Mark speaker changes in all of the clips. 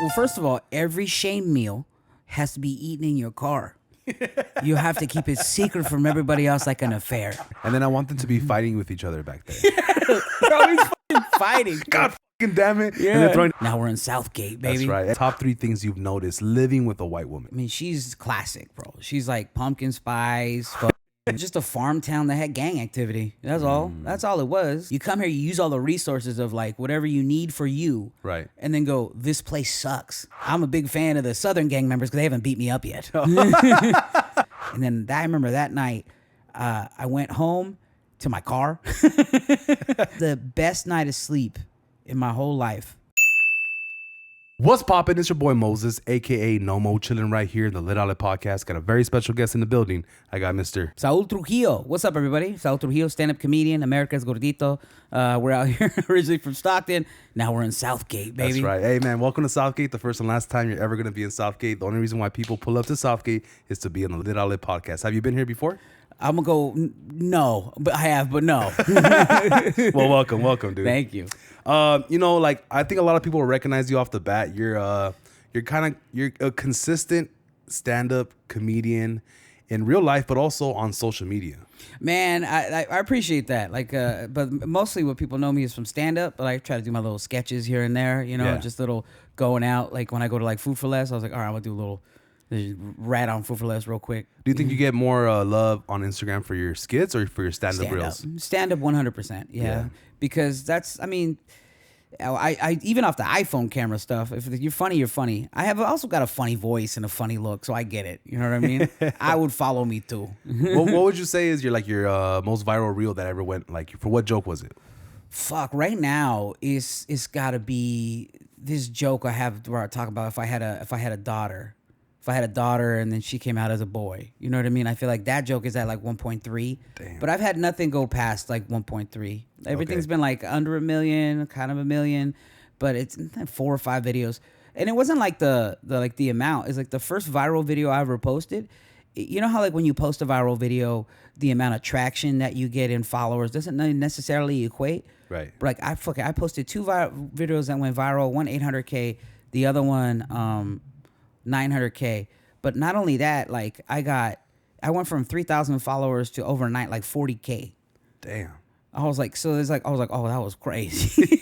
Speaker 1: Well, first of all, every shame meal has to be eaten in your car. You have to keep it secret from everybody else like an affair.
Speaker 2: And then I want them to be fighting with each other back there.
Speaker 1: Bro, he's fucking fighting.
Speaker 2: God fucking damn it.
Speaker 1: Yeah.
Speaker 2: And they're throwing...
Speaker 1: Now we're in Southgate, baby.
Speaker 2: That's right. Top 3 things you've noticed living with a white woman.
Speaker 1: I mean, she's classic, bro. She's like pumpkin spice, just a farm town that had gang activity. That's all. That's all it was. You come here, you use all the resources of like whatever you need for you.
Speaker 2: Right.
Speaker 1: And then go, this place sucks. I'm a big fan of the Southern gang members because they haven't beat me up yet. And then I remember that night, I went home to my car. The best night of sleep in my whole life.
Speaker 2: What's poppin'? It's your boy Moses, a.k.a. Nomo, chilling right here in the Lit Outlet Podcast. Got a very special guest in the building. I got Mr.
Speaker 1: Saul Trujillo. What's up, everybody? Saul Trujillo, stand-up comedian, America's Gordito. We're out here originally from Stockton. Now we're in Southgate, baby.
Speaker 2: That's right. Hey, man, welcome to Southgate, the first and last time you're ever going to be in Southgate. The only reason why people pull up to Southgate is to be on the Lit Outlet Podcast. Have you been here before?
Speaker 1: I'm going to go, no. But I have, but no.
Speaker 2: Well, welcome, dude.
Speaker 1: Thank you.
Speaker 2: Like I think a lot of people will recognize you off the bat. You're a consistent stand-up comedian in real life, but also on social media.
Speaker 1: Man, I appreciate that. Like, but mostly what people know me is from stand-up. But I try to do my little sketches here and there. Just little going out. Like when I go to like Food for Less, I was like, all right, I'm gonna do a little rat on Food for Less real quick.
Speaker 2: Do you think you get more love on Instagram for your skits or for your stand-up reels?
Speaker 1: Stand-up 100%. Yeah. Because that's, I mean, I even off the iPhone camera stuff, if you're funny, you're funny. I have also got a funny voice and a funny look, so I get it. You know what I mean? I would follow me too.
Speaker 2: What would you say is your most viral reel that ever went? Like, for what joke was it?
Speaker 1: Fuck, right now it's got to be this joke I have where I talk about if I had a daughter. If I had a daughter and then she came out as a boy, you know what I mean? I feel like that joke is at like 1.3.
Speaker 2: Damn.
Speaker 1: But I've had nothing go past like 1.3. Everything's been like under a million, kind of a million, but it's 4 or 5 videos. And it wasn't like the amount. It's like the first viral video I ever posted. You know how like when you post a viral video, the amount of traction that you get in followers doesn't necessarily equate.
Speaker 2: Right.
Speaker 1: Like I posted 2 videos that went viral, one 800K, the other one 900K. But not only that, like I went from 3,000 followers to overnight like 40K.
Speaker 2: Damn.
Speaker 1: I was like, oh, that was crazy.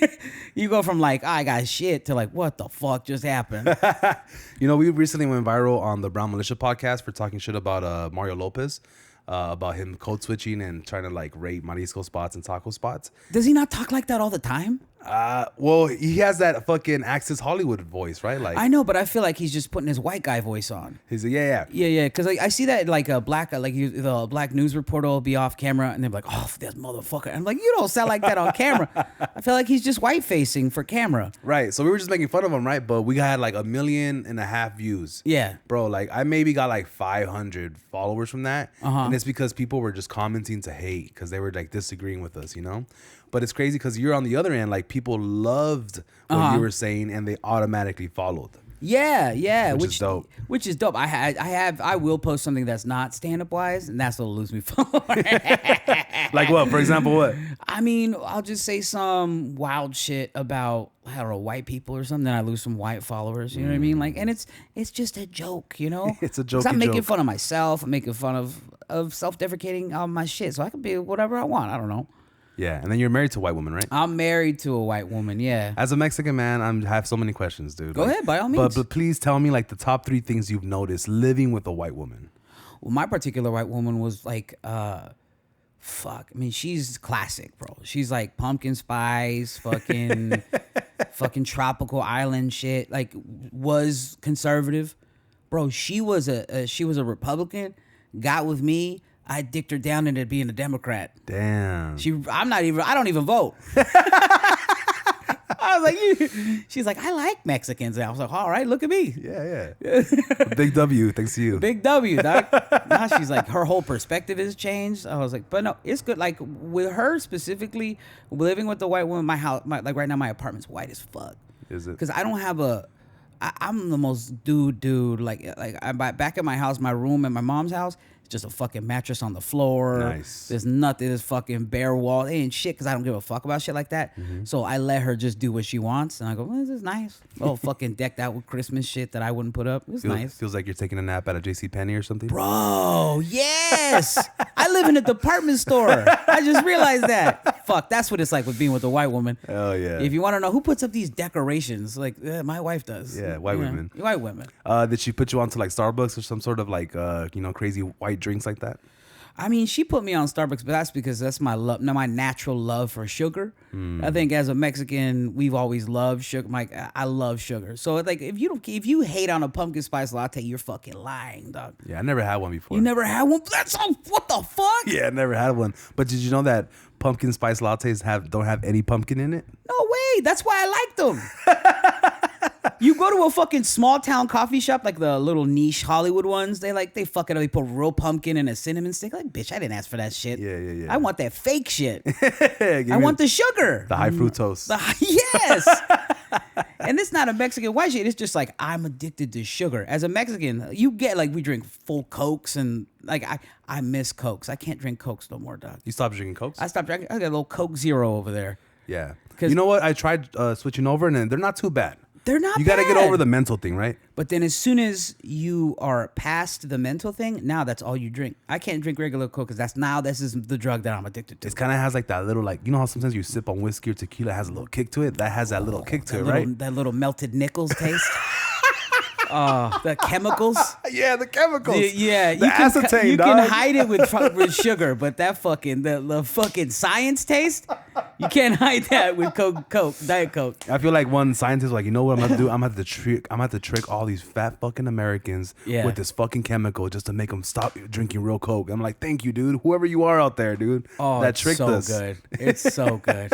Speaker 1: You go from like, I got shit to like, what the fuck just happened?
Speaker 2: We recently went viral on the Brown Militia podcast for talking shit about Mario Lopez, about him code switching and trying to like rate Marisco spots and taco spots.
Speaker 1: Does he not talk like that all the time?
Speaker 2: Well, he has that fucking Access Hollywood voice, right? Like
Speaker 1: I know, but I feel like he's just putting his white guy voice on.
Speaker 2: He's yeah.
Speaker 1: Because I see that like a black, the black news reporter will be off camera and they're like, oh, this motherfucker. I'm like, you don't sound like that on camera. I feel like he's just white facing for camera.
Speaker 2: Right. So we were just making fun of him, right? But we had like 1.5 million views.
Speaker 1: Yeah,
Speaker 2: bro. Like I maybe got like 500 followers from that, and it's because people were just commenting to hate because they were like disagreeing with us, But it's crazy because you're on the other end. Like people loved what you were saying, and they automatically followed.
Speaker 1: Yeah,
Speaker 2: which is dope.
Speaker 1: Which is dope. I will post something that's not stand up wise, and that's what'll lose me followers.
Speaker 2: Like what? For example, what?
Speaker 1: I mean, I'll just say some wild shit about white people or something. Then I lose some white followers. You know what I mean? Like, and it's just a joke,
Speaker 2: It's a joke.
Speaker 1: I'm making fun of myself. I'm making fun of self-deprecating on my shit, so I can be whatever I want. I don't know.
Speaker 2: Yeah, and then you're married to a white woman, right?
Speaker 1: I'm married to a white woman, yeah.
Speaker 2: As a Mexican man, I have so many questions, dude.
Speaker 1: Go ahead, by all means.
Speaker 2: But please tell me like the top 3 things you've noticed living with a white woman.
Speaker 1: Well, my particular white woman was like, fuck. I mean, she's classic, bro. She's like pumpkin spice, fucking tropical island shit. Like, was conservative, bro. She was a Republican. Got with me. I dicked her down into being a Democrat.
Speaker 2: Damn.
Speaker 1: I don't even vote. I was like, she's like, I like Mexicans. And I was like, all right, look at me.
Speaker 2: Yeah. Big W, thanks to you.
Speaker 1: Big W, dog. Now she's like, her whole perspective has changed. I was like, but no, it's good. Like with her specifically, living with the white woman, my house, like right now, my apartment's white as fuck.
Speaker 2: Is it?
Speaker 1: Because I don't have I'm the most dude. Like back at my house, my room at my mom's house, just a fucking mattress on the floor.
Speaker 2: Nice.
Speaker 1: There's nothing. There's fucking bare wall. They ain't shit because I don't give a fuck about shit like that. So I let her just do what she wants. And I go, well, this is nice. Oh, fucking decked out with Christmas shit that I wouldn't put up. It's nice.
Speaker 2: Feels like you're taking a nap at a JCPenney or something.
Speaker 1: Bro, yes. I live in a department store. I just realized that. Fuck, that's what it's like with being with a white woman.
Speaker 2: Oh, yeah.
Speaker 1: If you want to know who puts up these decorations, like my wife does.
Speaker 2: Yeah, white women.
Speaker 1: White women.
Speaker 2: Did she put you onto like Starbucks or some sort of like crazy white drinks like that?
Speaker 1: I mean, she put me on Starbucks, but that's because that's my love, my natural love for sugar. I think as a Mexican, we've always loved sugar. I love sugar. So like, if you hate on a pumpkin spice latte, you're fucking lying, dog.
Speaker 2: Yeah, I never had one before.
Speaker 1: You never had one? What the fuck?
Speaker 2: Yeah, I never had one. But did you know that pumpkin spice lattes don't have any pumpkin in it?
Speaker 1: No way. That's why I like them. You go to a fucking small town coffee shop, like the little niche Hollywood ones, they fuck it up. They put real pumpkin and a cinnamon stick. Like, bitch, I didn't ask for that shit.
Speaker 2: Yeah.
Speaker 1: I want that fake shit. I want the sugar.
Speaker 2: The high fructose.
Speaker 1: Yes. And it's not a Mexican white shit. It's just like, I'm addicted to sugar. As a Mexican, you get like, we drink full Cokes and like, I miss Cokes. I can't drink Cokes no more, dog.
Speaker 2: You stopped drinking Cokes?
Speaker 1: I stopped drinking. I got a little Coke Zero over there.
Speaker 2: Yeah. You know what? I tried switching over and they're not too bad.
Speaker 1: They're not.
Speaker 2: You got to get over the mental thing, right?
Speaker 1: But then as soon as you are past the mental thing, now that's all you drink. I can't drink regular Coke because this is the drug that I'm addicted to.
Speaker 2: It kind of has like that little, like, you know how sometimes you sip on whiskey or tequila, it has a little kick to it? That has that little kick to it, right?
Speaker 1: That little melted nickels taste. The chemicals.
Speaker 2: Yeah, the chemicals.
Speaker 1: Yeah,
Speaker 2: the acetane,
Speaker 1: you
Speaker 2: dog.
Speaker 1: can hide it with sugar, but that fucking the fucking science taste, you can't hide that with Coke, Diet Coke.
Speaker 2: I feel like one scientist was like, you know what I'm gonna do? I'm gonna have to trick all these fat fucking Americans with this fucking chemical just to make them stop drinking real Coke. I'm like, thank you, dude. Whoever you are out there, dude.
Speaker 1: Oh,
Speaker 2: that tricked us.
Speaker 1: So good. It's so good.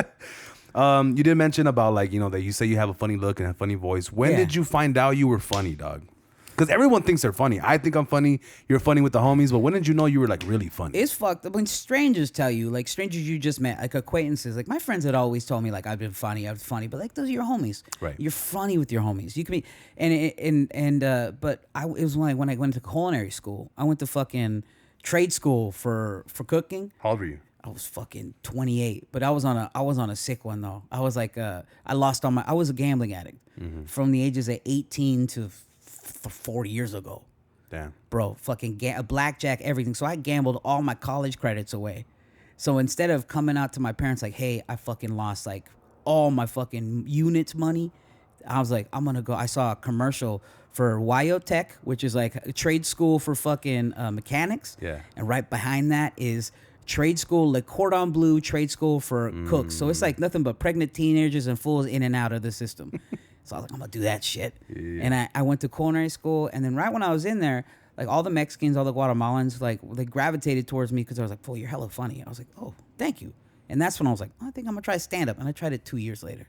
Speaker 2: You did mention about like, that you say you have a funny look and a funny voice. When did you find out you were funny, dog? Because everyone thinks they're funny. I think I'm funny. You're funny with the homies. But when did you know you were like really funny?
Speaker 1: It's fucked up when strangers tell you, like strangers you just met, like acquaintances. Like my friends had always told me like I've been funny, but like those are your homies.
Speaker 2: Right.
Speaker 1: You're funny with your homies. You can be, but it was when I went to culinary school. I went to fucking trade school for cooking.
Speaker 2: How old were you?
Speaker 1: I was fucking 28, but I was on a sick one though. I was like I was a gambling addict from the ages of 18 to 40 years ago.
Speaker 2: Damn.
Speaker 1: Bro, fucking blackjack, everything. So I gambled all my college credits away. So instead of coming out to my parents like, hey, I fucking lost like all my fucking units money, I was like, I'm gonna go. I saw a commercial for Wyotech, which is like a trade school for fucking mechanics.
Speaker 2: Yeah. And
Speaker 1: right behind that is trade school, Le Cordon Bleu trade school for cooks. So it's like nothing but pregnant teenagers and fools in and out of the system. So I was like, I'm going to do that shit. Yeah. And I went to culinary school. And then right when I was in there, like all the Mexicans, all the Guatemalans, like they gravitated towards me because I was like, "Fool, you're hella funny." I was like, "Oh, thank you." And that's when I was like, I think I'm going to try stand up. And I tried it 2 years later.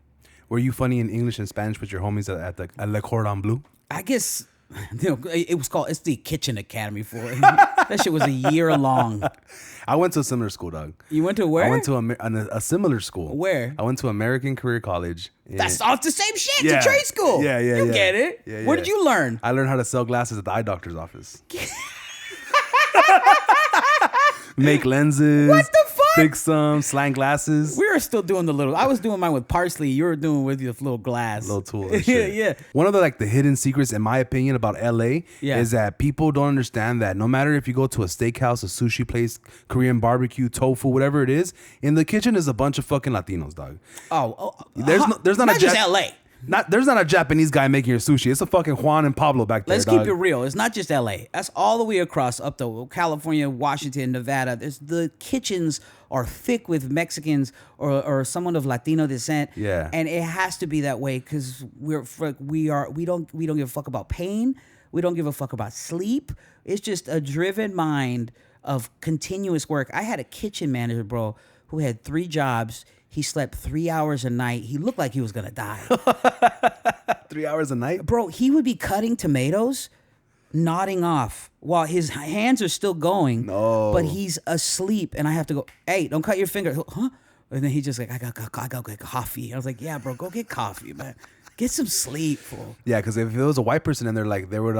Speaker 2: Were you funny in English and Spanish with your homies at Le Cordon Bleu?
Speaker 1: I guess... it's the Kitchen Academy for it. That shit was a year long.
Speaker 2: I went to a similar school, dog.
Speaker 1: You went to where?
Speaker 2: I went to a similar school.
Speaker 1: Where?
Speaker 2: I went to American Career College.
Speaker 1: That's all the same shit. It's a trade school.
Speaker 2: Yeah.
Speaker 1: You get it.
Speaker 2: Yeah.
Speaker 1: Where did you learn?
Speaker 2: I learned how to sell glasses at the eye doctor's office. Make lenses.
Speaker 1: What the fuck?
Speaker 2: Fix them, slang glasses.
Speaker 1: We were still doing the little. I was doing mine with parsley. You were doing with your little glass.
Speaker 2: Little tool. And shit.
Speaker 1: Yeah.
Speaker 2: One of the hidden secrets, in my opinion, about LA is that people don't understand that no matter if you go to a steakhouse, a sushi place, Korean barbecue, tofu, whatever it is, in the kitchen is a bunch of fucking Latinos, dog. There's not
Speaker 1: just LA.
Speaker 2: There's not a Japanese guy making your sushi. It's a fucking Juan and Pablo back there.
Speaker 1: Let's keep it real. It's not just LA. That's all the way across up to California, Washington, Nevada. The kitchens are thick with Mexicans or someone of Latino descent.
Speaker 2: Yeah.
Speaker 1: And it has to be that way because we don't give a fuck about pain. We don't give a fuck about sleep. It's just a driven mind of continuous work. I had a kitchen manager, bro, who had 3 jobs. He slept 3 hours a night. He looked like he was going to die.
Speaker 2: 3 hours a night?
Speaker 1: Bro, he would be cutting tomatoes, nodding off while his hands are still going.
Speaker 2: No.
Speaker 1: But he's asleep. And I have to go, hey, don't cut your finger. Huh? And then he just like, I got to get coffee. I was like, yeah, bro, go get coffee, man. Get some sleep, fool.
Speaker 2: Yeah, because if it was a white person and they're like, they were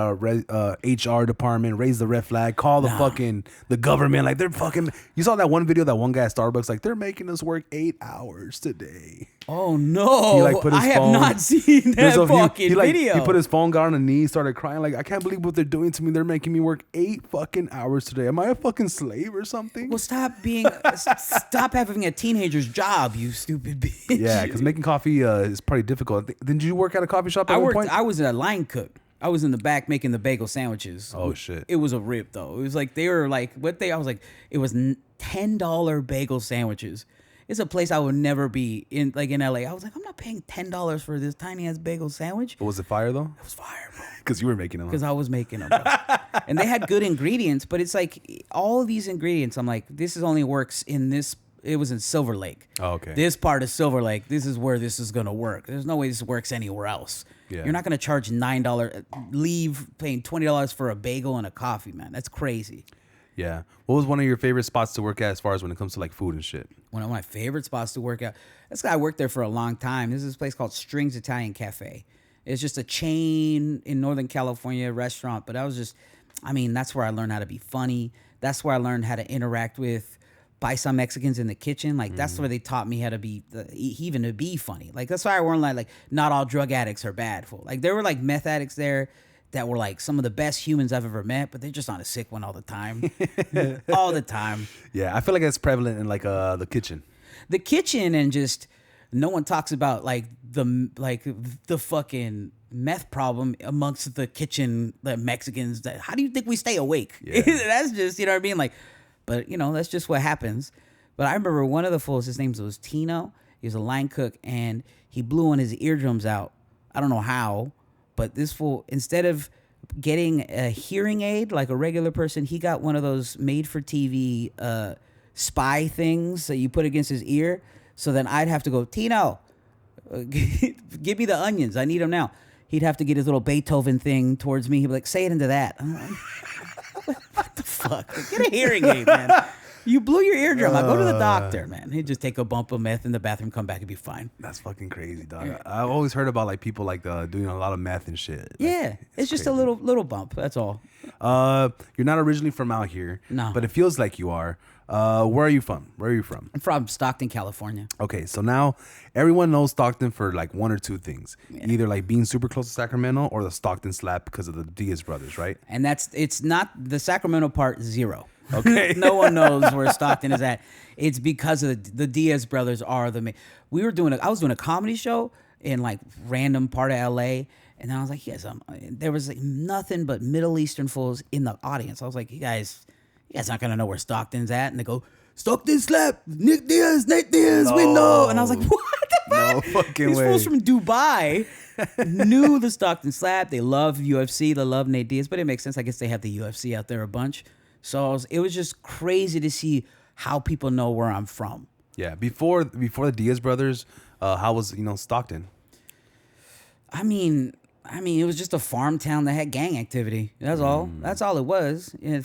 Speaker 2: HR department, raise the red flag, call the government, like they're fucking. You saw that one video, that one guy at Starbucks, like they're making us work 8 hours today.
Speaker 1: Oh no!
Speaker 2: He like put his
Speaker 1: I
Speaker 2: phone,
Speaker 1: have not seen that fucking video.
Speaker 2: He put his phone, got on a knee, started crying. Like, I can't believe what they're doing to me. They're making me work 8 fucking hours today. Am I a fucking slave or something?
Speaker 1: Well, stop having a teenager's job, you stupid bitch.
Speaker 2: Yeah, because making coffee is pretty difficult. Didn't you work at a coffee shop at one point?
Speaker 1: I was a line cook. I was in the back making the bagel sandwiches.
Speaker 2: Oh shit!
Speaker 1: It was a rip though. It was like they were like I was like it was $10 bagel sandwiches. It's a place I would never be in, like in LA. I was like, I'm not paying $10 for this tiny ass bagel sandwich.
Speaker 2: But was it fire though?
Speaker 1: It was fire, bro.
Speaker 2: Because you were making them.
Speaker 1: Because I was making them, bro. And they had good ingredients, but it's like all of these ingredients. I'm like, this is only works in this. It was in Silver Lake.
Speaker 2: Oh, okay.
Speaker 1: This part of Silver Lake. This is where this is gonna work. There's no way this works anywhere else. Yeah. You're not gonna charge $9. Leave paying $20 for a bagel and a coffee, man. That's crazy.
Speaker 2: Yeah. What was one of your favorite spots to work at as far as when it comes to like food and shit?
Speaker 1: One of my favorite spots to work at. This guy worked there for a long time. This is this place called Strings Italian Cafe. It's just a chain in Northern California restaurant. But that's where I learned how to be funny. That's where I learned how to interact with paisa Mexicans in the kitchen. Like, that's where they taught me how to be, even to be funny. Like, that's why I learned like not all drug addicts are bad. Fool. Like, there were like meth addicts there that were like some of the best humans I've ever met, but they're just on a sick one all the time. All the time.
Speaker 2: Yeah, I feel like that's prevalent in like the kitchen.
Speaker 1: The kitchen, and just no one talks about like the fucking meth problem amongst the kitchen, the Mexicans. How do you think we stay awake? Yeah. That's just, you know what I mean? Like, but that's just what happens. But I remember one of the fools, his name was Tino. He was a line cook, and he blew one of his eardrums out. I don't know how. But this fool, instead of getting a hearing aid like a regular person, he got one of those made-for-TV spy things that you put against his ear. So then I'd have to go, Tino, give me the onions. I need them now. He'd have to get his little Beethoven thing towards me. He'd be like, say it into that. I'm like, what the fuck? Like, get a hearing aid, man. You blew your eardrum. I go to the doctor, man. He'd just take a bump of meth in the bathroom, come back and be fine.
Speaker 2: That's fucking crazy, dog. I've always heard about like people like doing a lot of meth and shit.
Speaker 1: Yeah, it's just crazy. A little bump. That's all.
Speaker 2: You're not originally from out here,
Speaker 1: no,
Speaker 2: but it feels like you are. Where are you from?
Speaker 1: I'm from Stockton, California. Okay,
Speaker 2: so now everyone knows Stockton for like one or two things. Yeah. Either like being super close to Sacramento or the Stockton slap because of the Diaz brothers, right?
Speaker 1: And it's not the Sacramento part, zero.
Speaker 2: Okay.
Speaker 1: No one knows where Stockton is at. It's because of the Diaz brothers are the main. I was doing a comedy show in like random part of LA, and I was like, yes, there was like nothing but Middle Eastern fools in the audience. I was like, you guys not gonna know where Stockton's at, and they go, Stockton slap, Nate Diaz, we know. And I was like, what the fuck?
Speaker 2: No fucking
Speaker 1: These
Speaker 2: way.
Speaker 1: fools from Dubai knew the Stockton slap. They love UFC, they love Nate Diaz, but it makes sense. I guess they have the UFC out there a bunch. So it was just crazy to see how people know where I'm from.
Speaker 2: Yeah, before the Diaz brothers, how was Stockton?
Speaker 1: I mean, it was just a farm town that had gang activity. That's all. That's all it was. And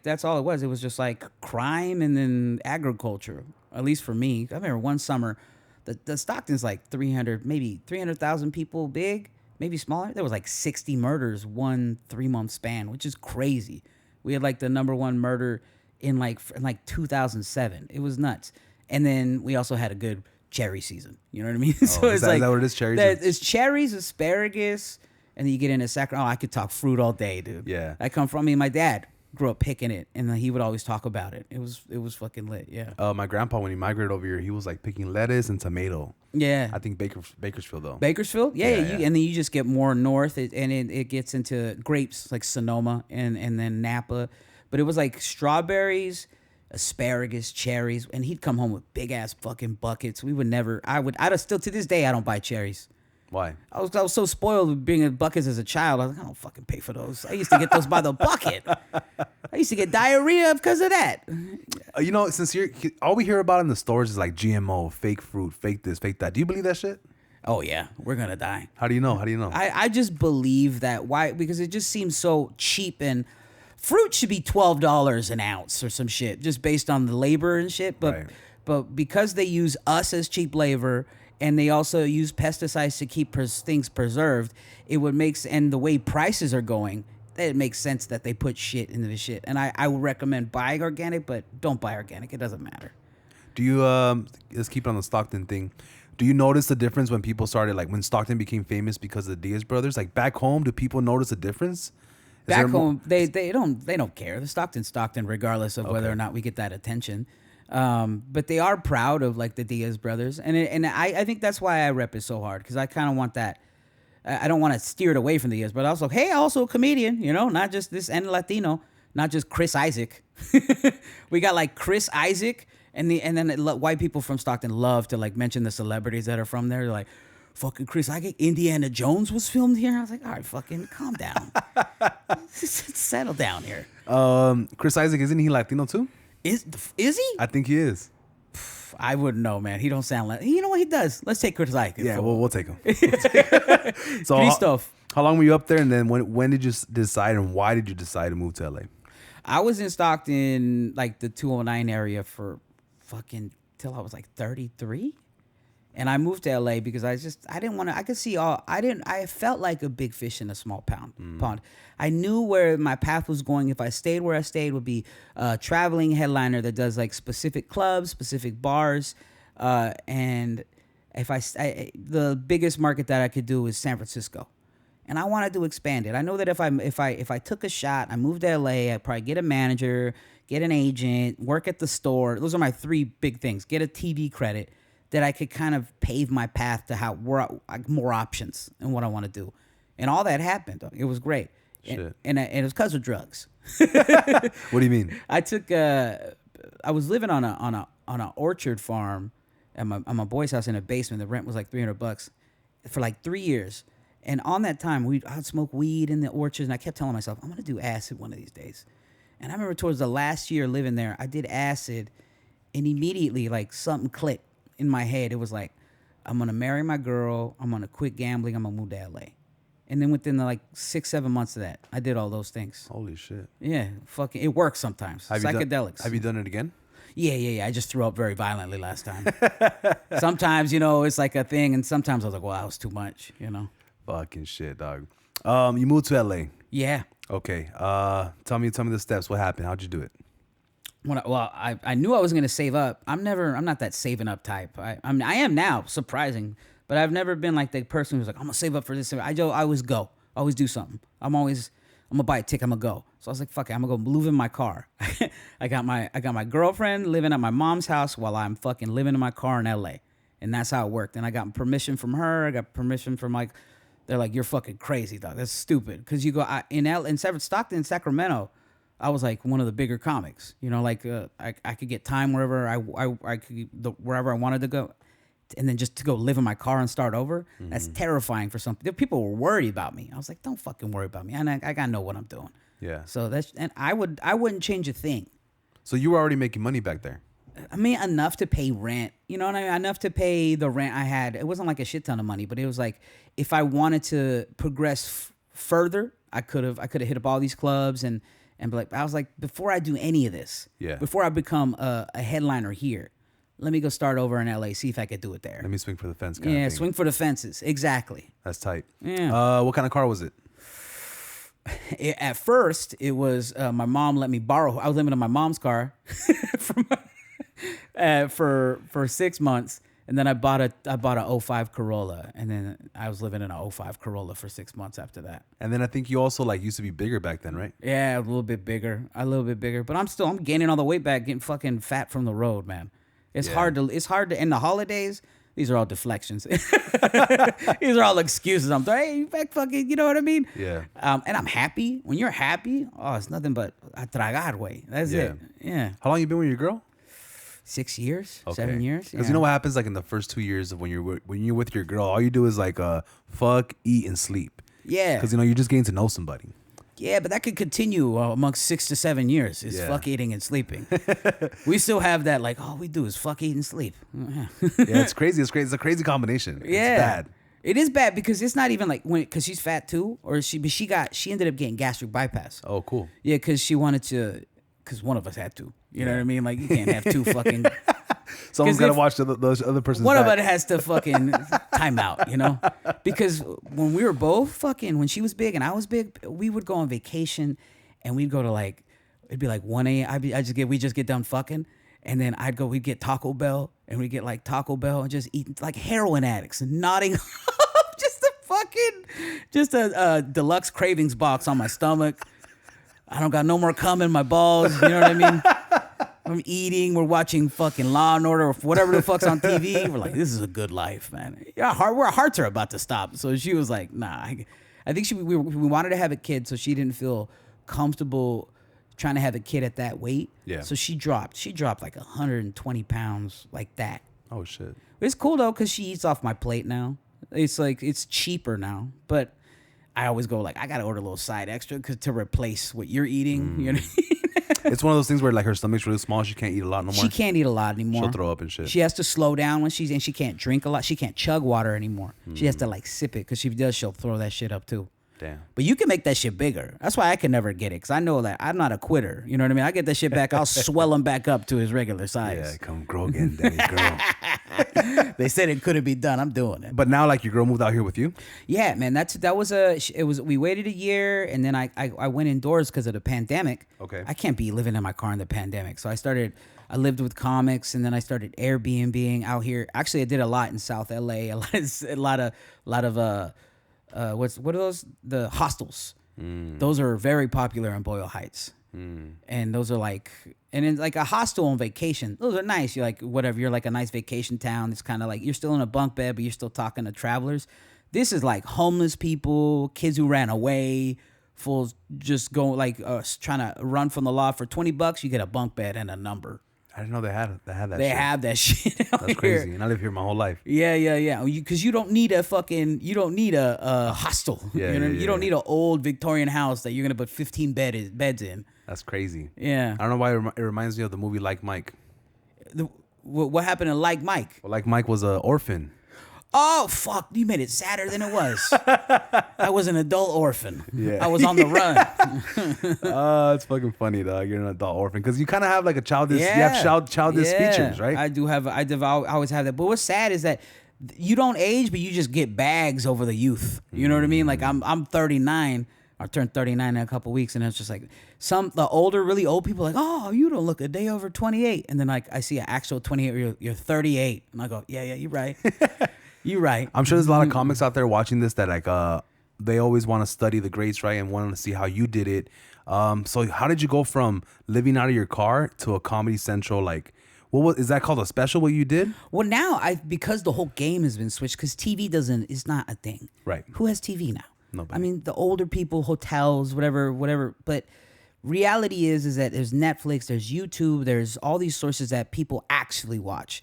Speaker 1: that's all it was. It was just like crime and then agriculture. At least for me, I remember one summer, the Stockton's like 300,000 people big, maybe smaller. There was like 60 murders 1 3-month span, which is crazy. We had like the number one murder in like 2007. It was nuts. And then we also had a good cherry season. You know what I mean?
Speaker 2: Oh, so is that what it is? Cherries?
Speaker 1: It's cherries, asparagus, and then you get into Sacramento. Oh, I could talk fruit all day, dude.
Speaker 2: Yeah.
Speaker 1: My dad grew up picking it, and he would always talk about it. It was fucking lit, yeah.
Speaker 2: My grandpa, when he migrated over here, he was like picking lettuce and tomato.
Speaker 1: Yeah.
Speaker 2: I think Bakersfield, though.
Speaker 1: Bakersfield? Yeah. And then you just get more north, and it gets into grapes, like Sonoma and then Napa. But it was like strawberries, asparagus, cherries, and he'd come home with big-ass fucking buckets. I'd still, to this day, I don't buy cherries.
Speaker 2: Why?
Speaker 1: I was so spoiled with being in buckets as a child. I was like, I don't fucking pay for those. I used to get those by the bucket. I used to get diarrhea because of that.
Speaker 2: Since all we hear about in the stores is like GMO, fake fruit, fake this, fake that. Do you believe that shit?
Speaker 1: Oh yeah, we're gonna die.
Speaker 2: How do you know?
Speaker 1: I just believe that. Why? Because it just seems so cheap, and fruit should be $12 an ounce or some shit, just based on the labor and shit. But
Speaker 2: right.
Speaker 1: but because they use us as cheap labor, and they also use pesticides to keep things preserved, it would make, and the way prices are going, it makes sense that they put shit into the shit. And I would recommend buying organic, but don't buy organic. It doesn't matter.
Speaker 2: Do you let's keep it on the Stockton thing. Do you notice the difference when people started, like when Stockton became famous because of the Diaz brothers? Like back home, do people notice a difference?
Speaker 1: Back home, they don't care. The Stockton, regardless of whether or not we get that attention. But they are proud of like the Diaz brothers, and I think that's why I rep it so hard, because I kind of want that. I don't want to steer it away from the Diaz, but also, hey, also a comedian, you know, not just this and Latino, not just Chris Isaac. We got like Chris Isaac, and then white people from Stockton love to like mention the celebrities that are from there. They're like, fucking Chris Isaac, Indiana Jones was filmed here. I was like, all right, fucking calm down, settle down here.
Speaker 2: Chris Isaac, isn't he Latino too?
Speaker 1: Is he?
Speaker 2: I think he is.
Speaker 1: I wouldn't know, man. He don't sound like. You know what he does? Let's take Chris Isaac.
Speaker 2: Yeah, we'll take him. So
Speaker 1: Christoph.
Speaker 2: How long were you up there, and then when did you decide, and why did you decide to move to LA?
Speaker 1: I was in Stockton, like the 209 area, for fucking till I was like 33. And I moved to LA because I didn't want to. I could see I felt like a big fish in a small pond. I knew where my path was going. If I stayed where I stayed, would be a traveling headliner that does like specific clubs, specific bars, and if the biggest market that I could do is San Francisco, and I wanted to expand it. I know that if I took a shot, I moved to LA, I'd probably get a manager, get an agent, work at the store. Those are my three big things. Get a TV credit that I could kind of pave my path to how more options and what I want to do, and all that happened. It was great, and it was because of drugs.
Speaker 2: What do you mean?
Speaker 1: I was living on a orchard farm at my boy's house in a basement. The rent was like $300 for like 3 years, and on that time I'd smoke weed in the orchards, and I kept telling myself I'm gonna do acid one of these days. And I remember towards the last year living there, I did acid, and immediately like something clicked in my head. It was like, I'm gonna marry my girl, I'm gonna quit gambling, I'm gonna move to LA. And then within the like 6-7 months of that, I did all those things.
Speaker 2: Holy shit.
Speaker 1: Yeah, fucking, it works sometimes. Psychedelics.
Speaker 2: Have you done it again?
Speaker 1: Yeah. I just threw up very violently last time. Sometimes, it's like a thing, and sometimes I was like, well, that was too much,
Speaker 2: Fucking shit, dog. You moved to LA.
Speaker 1: Yeah.
Speaker 2: Okay. Tell me the steps. What happened? How'd you do it?
Speaker 1: I knew I was going to save up. I'm not that saving up type. I am now, surprising, but I've never been like the person who's like, I'm going to save up for this. I always go. I always do something. I'm going to buy a ticket. I'm going to go. So I was like, fuck it. I'm going to go move in my car. I got my girlfriend living at my mom's house while I'm fucking living in my car in LA. And that's how it worked. And I got permission from her. I got permission from they're like, you're fucking crazy, dog. That's stupid. Cause you go in Stockton, Sacramento, I was like one of the bigger comics, I could get time wherever I could wherever I wanted to go, and then just to go live in my car and start over. Mm-hmm. That's terrifying for some people. Were worried about me. I was like, don't fucking worry about me. And I gotta know what I'm doing.
Speaker 2: Yeah.
Speaker 1: So I wouldn't change a thing.
Speaker 2: So you were already making money back there.
Speaker 1: I mean, enough to pay rent. You know what I mean? Enough to pay the rent I had. It wasn't like a shit ton of money, but it was like if I wanted to progress further, I could have hit up all these clubs and be like, I was like, before I do any of this, before I become a headliner here, let me go start over in LA, see if I could do it there.
Speaker 2: Let me swing for the fence.
Speaker 1: Swing for the fences. Exactly.
Speaker 2: That's tight.
Speaker 1: Yeah.
Speaker 2: What kind of car was it?
Speaker 1: At first, it was my mom let me borrow. I was living in my mom's car for 6 months. And then I bought a 05 Corolla, and then I was living in a 05 Corolla for 6 months after that.
Speaker 2: And then I think you also used to be bigger back then, right?
Speaker 1: Yeah, a little bit bigger, but I'm gaining all the weight back, getting fucking fat from the road, man. It's hard to in the holidays. These are all deflections. These are all excuses. I'm like, hey, you back fucking, you know what I mean?
Speaker 2: Yeah.
Speaker 1: And I'm happy. When you're happy, it's nothing but a tragar, way. That's it. Yeah.
Speaker 2: How long you been with your girl?
Speaker 1: 6 years, 7 years.
Speaker 2: Because you know what happens in the first 2 years of when you're with your girl, all you do is fuck, eat, and sleep.
Speaker 1: Yeah.
Speaker 2: Because you're just getting to know somebody.
Speaker 1: Yeah, but that could continue amongst 6 to 7 years. Is fuck, eating, and sleeping. We still have that all we do is fuck, eat, and sleep.
Speaker 2: Yeah, it's crazy. It's crazy. It's a crazy combination.
Speaker 1: Yeah.
Speaker 2: It's bad.
Speaker 1: It is bad because it's not even because she's fat too, but she ended up getting gastric bypass.
Speaker 2: Oh, cool.
Speaker 1: Yeah, because she wanted to. Because one of us had to. You know what I mean? You can't have two fucking
Speaker 2: Someone's got to watch those other person's
Speaker 1: one
Speaker 2: back.
Speaker 1: of us has to fucking time out, you know? Because when we were both fucking, when she was big and I was big, we would go on vacation and we'd go to like, it'd be like 1 a.m. We just get done fucking. And then we'd get Taco Bell and we'd get like Taco Bell and just eat like heroin addicts and nodding off just a deluxe cravings box on my stomach. I don't got no more cum in my balls. You know what I mean? I'm eating. We're watching fucking Law and Order or whatever the fuck's on TV. We're like, this is a good life, man. Yeah, our hearts are about to stop. So she was like, nah. I think we wanted to have a kid, so she didn't feel comfortable trying to have a kid at that weight.
Speaker 2: Yeah.
Speaker 1: So she dropped like 120 pounds like that.
Speaker 2: Oh shit.
Speaker 1: It's cool though, because she eats off my plate now. It's like, it's cheaper now, but I always go like, I got to order a little side extra to replace what you're eating. You know?
Speaker 2: It's one of those things where like her stomach's really small. She can't eat a lot no more.
Speaker 1: She can't eat a lot anymore.
Speaker 2: She'll throw up and shit.
Speaker 1: She has to slow down and she can't drink a lot. She can't chug water anymore. She has to like sip it, because she does, she'll throw that shit up too.
Speaker 2: Damn.
Speaker 1: But you can make that shit bigger. That's why I can never get it, because I know that I'm not a quitter. You know what I mean? I get that shit back, I'll swell him back up to his regular size.
Speaker 2: Yeah, come grow again, daddy, girl.
Speaker 1: They said it couldn't be done. I'm doing it.
Speaker 2: But now, like, your girl moved out here with you?
Speaker 1: Yeah, man. We waited a year, and then I went indoors because of the pandemic.
Speaker 2: Okay.
Speaker 1: I can't be living in my car in the pandemic, so I lived with comics, and then I started Airbnb-ing out here. Actually, I did a lot in South LA. A lot of what are those? The hostels. Those are very popular in Boyle Heights. And those are like, and then like a hostel on vacation, those are nice. You're like, whatever, you're like a nice vacation town. It's kind of like you're still in a bunk bed, but you're still talking to travelers. This is like homeless people, kids who ran away, fools just going like trying to run from the law. For $20, you get a bunk bed and a number.
Speaker 2: I didn't know they had that.
Speaker 1: They
Speaker 2: shit.
Speaker 1: have that shit.
Speaker 2: That's crazy, and I live here my whole life.
Speaker 1: Yeah. Because you don't need a hostel. You don't need an old Victorian house that you're gonna put 15 beds in.
Speaker 2: That's crazy.
Speaker 1: Yeah.
Speaker 2: I don't know why it reminds me of the movie Like Mike.
Speaker 1: What happened to Like Mike?
Speaker 2: Well, Like Mike was an orphan.
Speaker 1: Oh, fuck. You made it sadder than it was. I was an adult orphan.
Speaker 2: Yeah.
Speaker 1: I was on the run.
Speaker 2: It's fucking funny, dog. You're an adult orphan. Because you kind of have like a childish, you have childish features, right?
Speaker 1: I do have, I always have that. But what's sad is that you don't age, but you just get bags over the youth. You know what I mean? Like I'm 39. I turned 39 in a couple weeks, and it's just like the really old people are like, oh, you don't look a day over 28. And then like I see an actual 28, you're 38. And I go, yeah, you're right. You're right.
Speaker 2: I'm sure there's a lot of comics out there watching this that like they always want to study the greats, right? And want to see how you did it. So how did you go from living out of your car to a Comedy Central, like, is that called a special, what you did?
Speaker 1: Well, now because the whole game has been switched, because TV is not a thing.
Speaker 2: Right.
Speaker 1: Who has TV now?
Speaker 2: Nobody.
Speaker 1: I mean, the older people, hotels, whatever. But reality is that there's Netflix, there's YouTube, there's all these sources that people actually watch.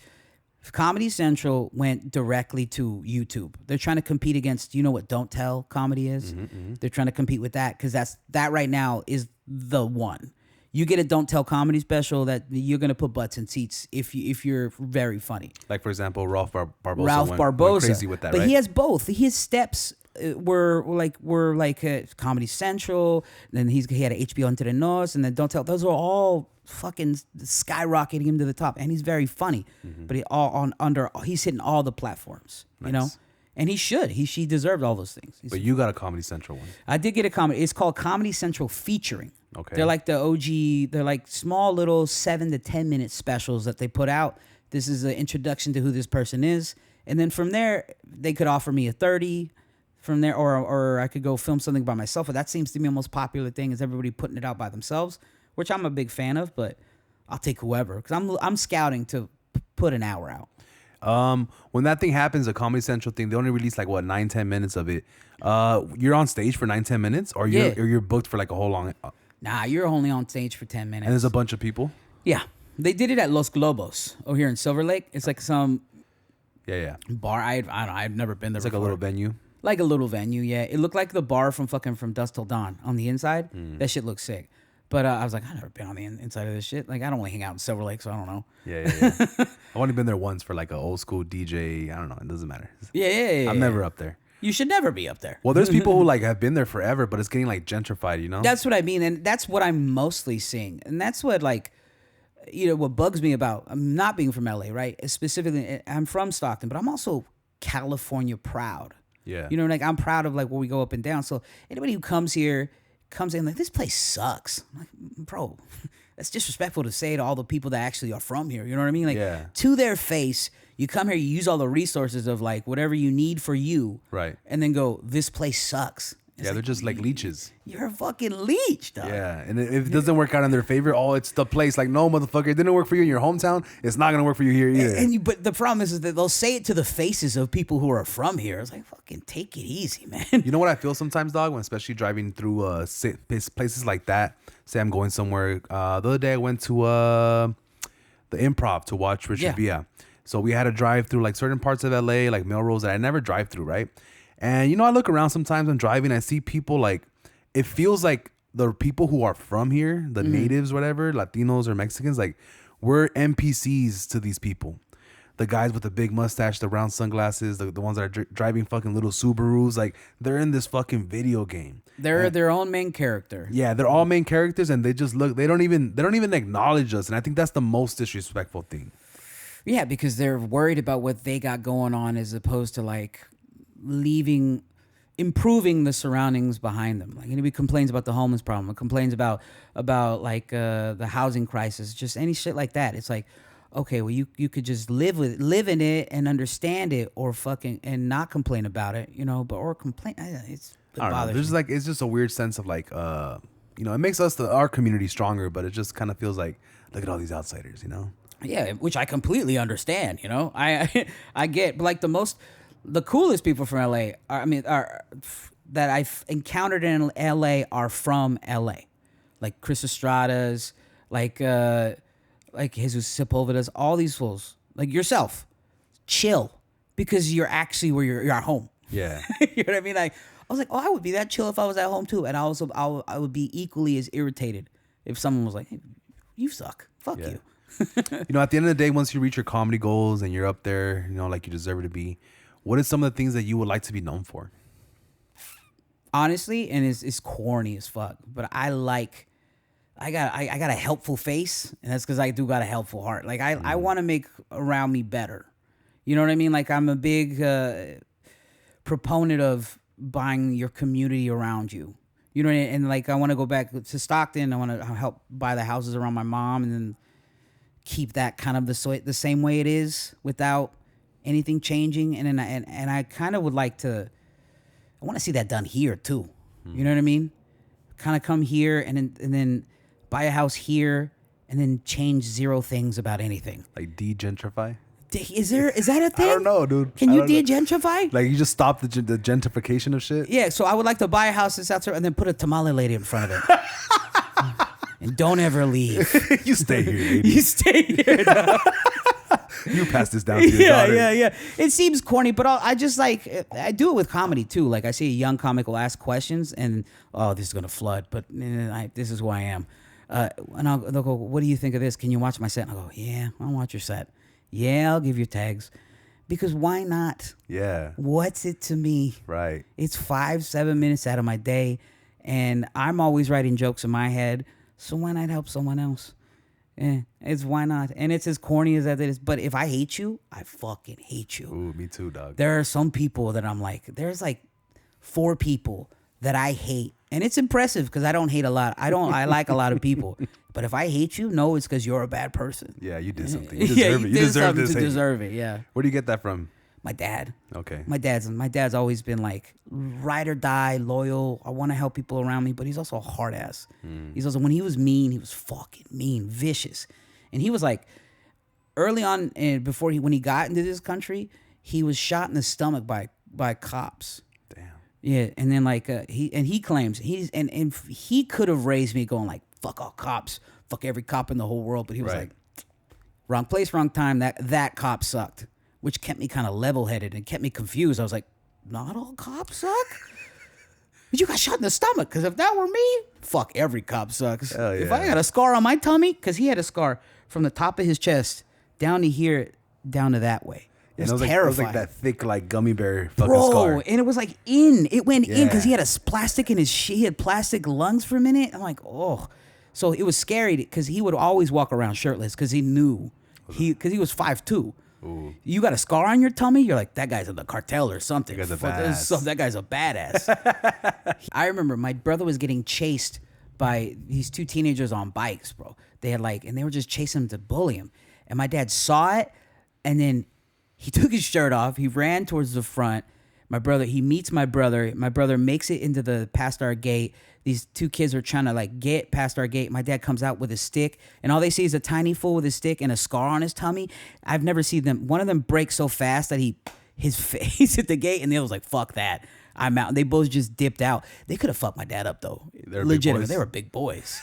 Speaker 1: Comedy Central went directly to YouTube. They're trying to compete against, you know what Don't Tell comedy is? They're trying to compete with that, because that right now is the one. You get a Don't Tell comedy special that you're gonna put butts in seats if you're very funny.
Speaker 2: Like, for example, Ralph Barbosa went crazy with that,
Speaker 1: but
Speaker 2: right?
Speaker 1: he has both. His steps were like Comedy Central. Then he had an HBO Entre Nos, and then Don't Tell. Those are all fucking skyrocketing him to the top, and he's very funny. But he's hitting all the platforms, you know. And she deserved all those things.
Speaker 2: But you got a Comedy Central one.
Speaker 1: I did get a comedy. It's called Comedy Central Featuring.
Speaker 2: Okay.
Speaker 1: They're like the OG. They're like small little 7 to 10 minute specials that they put out. This is an introduction to who this person is, and then from there they could offer me a 30. From there, or I could go film something by myself. But that seems to be the most popular thing, is everybody putting it out by themselves, which I'm a big fan of. But I'll take whoever, because I'm scouting to put an hour out.
Speaker 2: When that thing happens, the Comedy Central thing, they only release like 9-10 minutes of it. You're on stage for 9-10 minutes, or you're booked for like a whole long.
Speaker 1: Nah, you're only on stage for 10 minutes.
Speaker 2: And there's a bunch of people.
Speaker 1: Yeah, they did it at Los Globos over here in Silver Lake. It's like some bar. I don't know. I've never been there.
Speaker 2: It's like a little venue.
Speaker 1: Like a little venue, yeah. It looked like the bar from Dusk Till Dawn on the inside. That shit looks sick. But I was like, I've never been on the inside of this shit. Like, I don't want to hang out in Silver Lake, so I don't know.
Speaker 2: Yeah. I've only been there once for like an old school DJ. I don't know. It doesn't matter.
Speaker 1: Yeah.
Speaker 2: I'm never up there.
Speaker 1: You should never be up there.
Speaker 2: Well, there's people who like have been there forever, but it's getting like gentrified, you know?
Speaker 1: That's what I mean. And that's what I'm mostly seeing. And that's what like, what bugs me about not being from LA, right? Specifically, I'm from Stockton, but I'm also California proud.
Speaker 2: Yeah.
Speaker 1: You know, like I'm proud of like where we go up and down. So anybody who comes in like, this place sucks. I'm like, bro, that's disrespectful to say to all the people that actually are from here. You know what I mean? Like to their face, you come here, you use all the resources of like whatever you need for you.
Speaker 2: Right.
Speaker 1: And then go, this place sucks.
Speaker 2: They're just like leeches.
Speaker 1: You're a fucking leech, dog.
Speaker 2: Yeah, and if it doesn't work out in their favor, it's the place. Like, no, motherfucker, it didn't work for you in your hometown. It's not gonna work for you here either.
Speaker 1: But the problem is that they'll say it to the faces of people who are from here. It's like, fucking take it easy, man.
Speaker 2: You know what I feel sometimes, dog, when especially driving through places like that. Say I'm going somewhere. The other day I went to the Improv to watch Richard Villa. So we had to drive through like certain parts of LA, like Melrose, that I never drive through, right? And, I look around sometimes I'm driving, I see people like, it feels like the people who are from here, the natives, whatever, Latinos or Mexicans, like we're NPCs to these people. The guys with the big mustache, the round sunglasses, the ones that are driving fucking little Subarus, like they're in this fucking video game.
Speaker 1: They're their own main character.
Speaker 2: Yeah, they're all main characters, and they just look. They don't even acknowledge us, and I think that's the most disrespectful thing.
Speaker 1: Yeah, because they're worried about what they got going on, as opposed to like improving the surroundings behind them. Like anybody complains about the homeless problem, complains about like the housing crisis, just any shit like that. It's like, okay, well you could just live in it and understand it, or fucking and not complain about it, or complain. It
Speaker 2: I don't know. There's like, it's just a weird sense of like, it makes our community stronger, but it just kind of feels like, look at all these outsiders,
Speaker 1: Yeah, which I completely understand. I get, but like the coolest people from LA are that I've encountered in LA are from LA, like Chris Estrada's, like Jesus Sepulveda's, all these fools, like yourself, chill because you're actually where you're at home.
Speaker 2: Yeah,
Speaker 1: you know what I mean? Like I was like, I would be that chill if I was at home too, and I would be equally as irritated if someone was like, hey, you suck, fuck you.
Speaker 2: At the end of the day, once you reach your comedy goals and you're up there, like you deserve to be. What are some of the things that you would like to be known for?
Speaker 1: Honestly, and it's corny as fuck, but I got a helpful face, and that's because I do got a helpful heart. Like I want to make around me better. You know what I mean? Like I'm a big proponent of buying your community around you. You know, and like I want to go back to Stockton. I want to help buy the houses around my mom, and then keep that kind of the same way it is without anything changing, and I kind of would like to. I want to see that done here too. You know what I mean? Kind of come here and then buy a house here, and then change zero things about anything.
Speaker 2: Like de-gentrify?
Speaker 1: Is that a thing?
Speaker 2: I don't know, dude.
Speaker 1: Can you de-gentrify?
Speaker 2: Like you just stop the gentrification of shit?
Speaker 1: Yeah. So I would like to buy a house in South Central and then put a tamale lady in front of it. And don't ever leave.
Speaker 2: You stay here, lady.
Speaker 1: You stay here.
Speaker 2: You pass this down to your daughter.
Speaker 1: Yeah. It seems corny, but I just like, I do it with comedy too. Like I see a young comic will ask questions and, this is going to flood, but this is who I am. And they'll go, what do you think of this? Can you watch my set? And I'll go, yeah, I'll watch your set. Yeah, I'll give you tags. Because why not?
Speaker 2: Yeah.
Speaker 1: What's it to me?
Speaker 2: Right.
Speaker 1: It's 5-7 minutes out of my day, and I'm always writing jokes in my head. So why not help someone else? It's why not? And it's as corny as that is. But if I hate you, I fucking hate you.
Speaker 2: Ooh, me too, dog.
Speaker 1: There are some people that I'm like, there's like 4 people that I hate. And it's impressive because I don't hate a lot. I like a lot of people. But if I hate you, no, it's because you're a bad person.
Speaker 2: Yeah, you did something. You deserve it. You deserve this.
Speaker 1: You deserve it, yeah.
Speaker 2: Where do you get that from?
Speaker 1: My dad.
Speaker 2: Okay.
Speaker 1: My dad's always been like ride or die, loyal. I want to help people around me, but he's also a hard ass. He's also, when he was mean, he was fucking mean, vicious. And he was like, early on, when he got into this country, he was shot in the stomach by cops.
Speaker 2: Damn.
Speaker 1: Yeah, and then like he claims he could have raised me going like, fuck all cops, fuck every cop in the whole world, but he was like, wrong place, wrong time. That cop sucked, which kept me kind of level-headed and kept me confused. I was like, not all cops suck? But you got shot in the stomach, because if that were me, fuck, every cop sucks.
Speaker 2: Hell yeah.
Speaker 1: If I got a scar on my tummy, because he had a scar from the top of his chest down to here, down to that way. It was terrifying.
Speaker 2: It was like that thick, like gummy bear fucking scar.
Speaker 1: And it was like it went in because he had a plastic in he had plastic lungs for a minute. I'm like, oh. So it was scary because he would always walk around shirtless because he knew because he was 5'2".
Speaker 2: Ooh.
Speaker 1: You got a scar on your tummy, you're like, that guy's in the cartel or something.
Speaker 2: That guy's a badass.
Speaker 1: That guy's a badass. I remember my brother was getting chased by these 2 teenagers on bikes, bro. They had and they were just chasing him to bully him. And my dad saw it, and then he took his shirt off. He ran towards the front. He meets my brother. My brother makes it into past our gate. These 2 kids are trying to get past our gate. My dad comes out with a stick, and all they see is a tiny fool with a stick and a scar on his tummy. I've never seen them. One of them breaks so fast that his face hit the gate, and the other was like, "Fuck that, I'm out." And they both just dipped out. They could have fucked my dad up though.
Speaker 2: They're
Speaker 1: legitimate. They were big boys.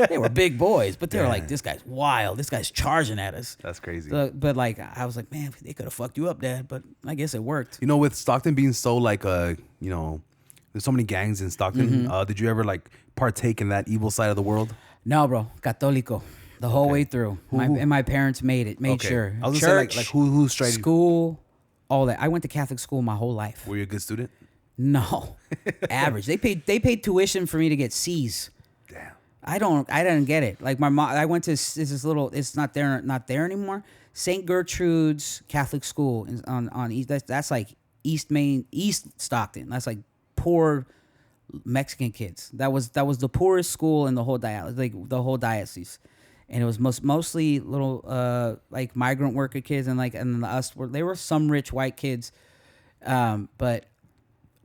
Speaker 1: They were big boys, but they were like, "This guy's wild. This guy's charging at us."
Speaker 2: That's crazy.
Speaker 1: So, but I was like, man, they could have fucked you up, Dad. But I guess it worked.
Speaker 2: With Stockton being so there's so many gangs in Stockton. Did you ever partake in that evil side of the world?
Speaker 1: No, bro. Católico. The whole way through. My parents made sure.
Speaker 2: I was
Speaker 1: Church,
Speaker 2: gonna say who straight
Speaker 1: school, all that. I went to Catholic school my whole life.
Speaker 2: Were you a good student?
Speaker 1: No. Average. They paid tuition for me to get C's.
Speaker 2: Damn.
Speaker 1: I didn't get it. Like my mom, I went to this little, it's not there anymore. St. Gertrude's Catholic School on East. That's like East Stockton. That's like poor Mexican kids. That was the poorest school in the whole diocese, and it was mostly little migrant worker kids and there were some rich white kids, but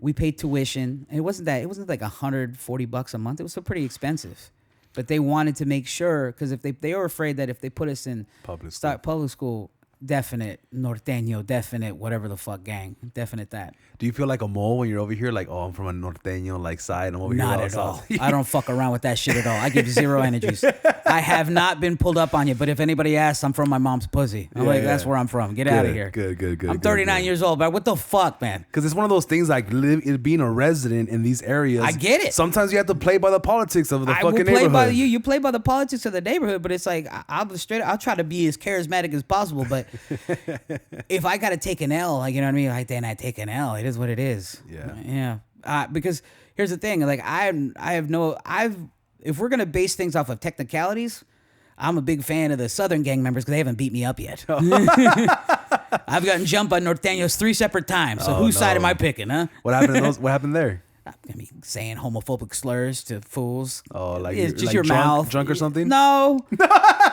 Speaker 1: we paid tuition. And it wasn't like $140 a month. It was still pretty expensive, but they wanted to make sure because if they were afraid that if they put us in public school. Definite norteño, definite whatever the fuck gang, definite that.
Speaker 2: Do you feel like a mole when you're over here? I'm from a norteño side. I'm over here.
Speaker 1: Not at all. I don't fuck around with that shit at all. I give 0 energies. I have not been pulled up on you, but if anybody asks, I'm from my mom's pussy. That's where I'm from. Get out of here.
Speaker 2: Good.
Speaker 1: I'm 39 years old, but what the fuck, man?
Speaker 2: Because it's one of those things being a resident in these areas.
Speaker 1: I get it.
Speaker 2: Sometimes you have to play by the politics of the fucking neighborhood.
Speaker 1: You play by the politics of the neighborhood, but it's I'll try to be as charismatic as possible, but if I gotta take an L, you know what I mean? Then I take an L. It is what it is.
Speaker 2: Yeah.
Speaker 1: Because here's the thing. If we're gonna base things off of technicalities, I'm a big fan of the Southern gang members because they haven't beat me up yet. I've gotten jumped by norteños 3 separate times. So whose side am I picking, huh?
Speaker 2: What happened there?
Speaker 1: I mean, saying homophobic slurs to fools.
Speaker 2: Oh,
Speaker 1: it's just your mouth.
Speaker 2: Drunk or something?
Speaker 1: No.
Speaker 2: You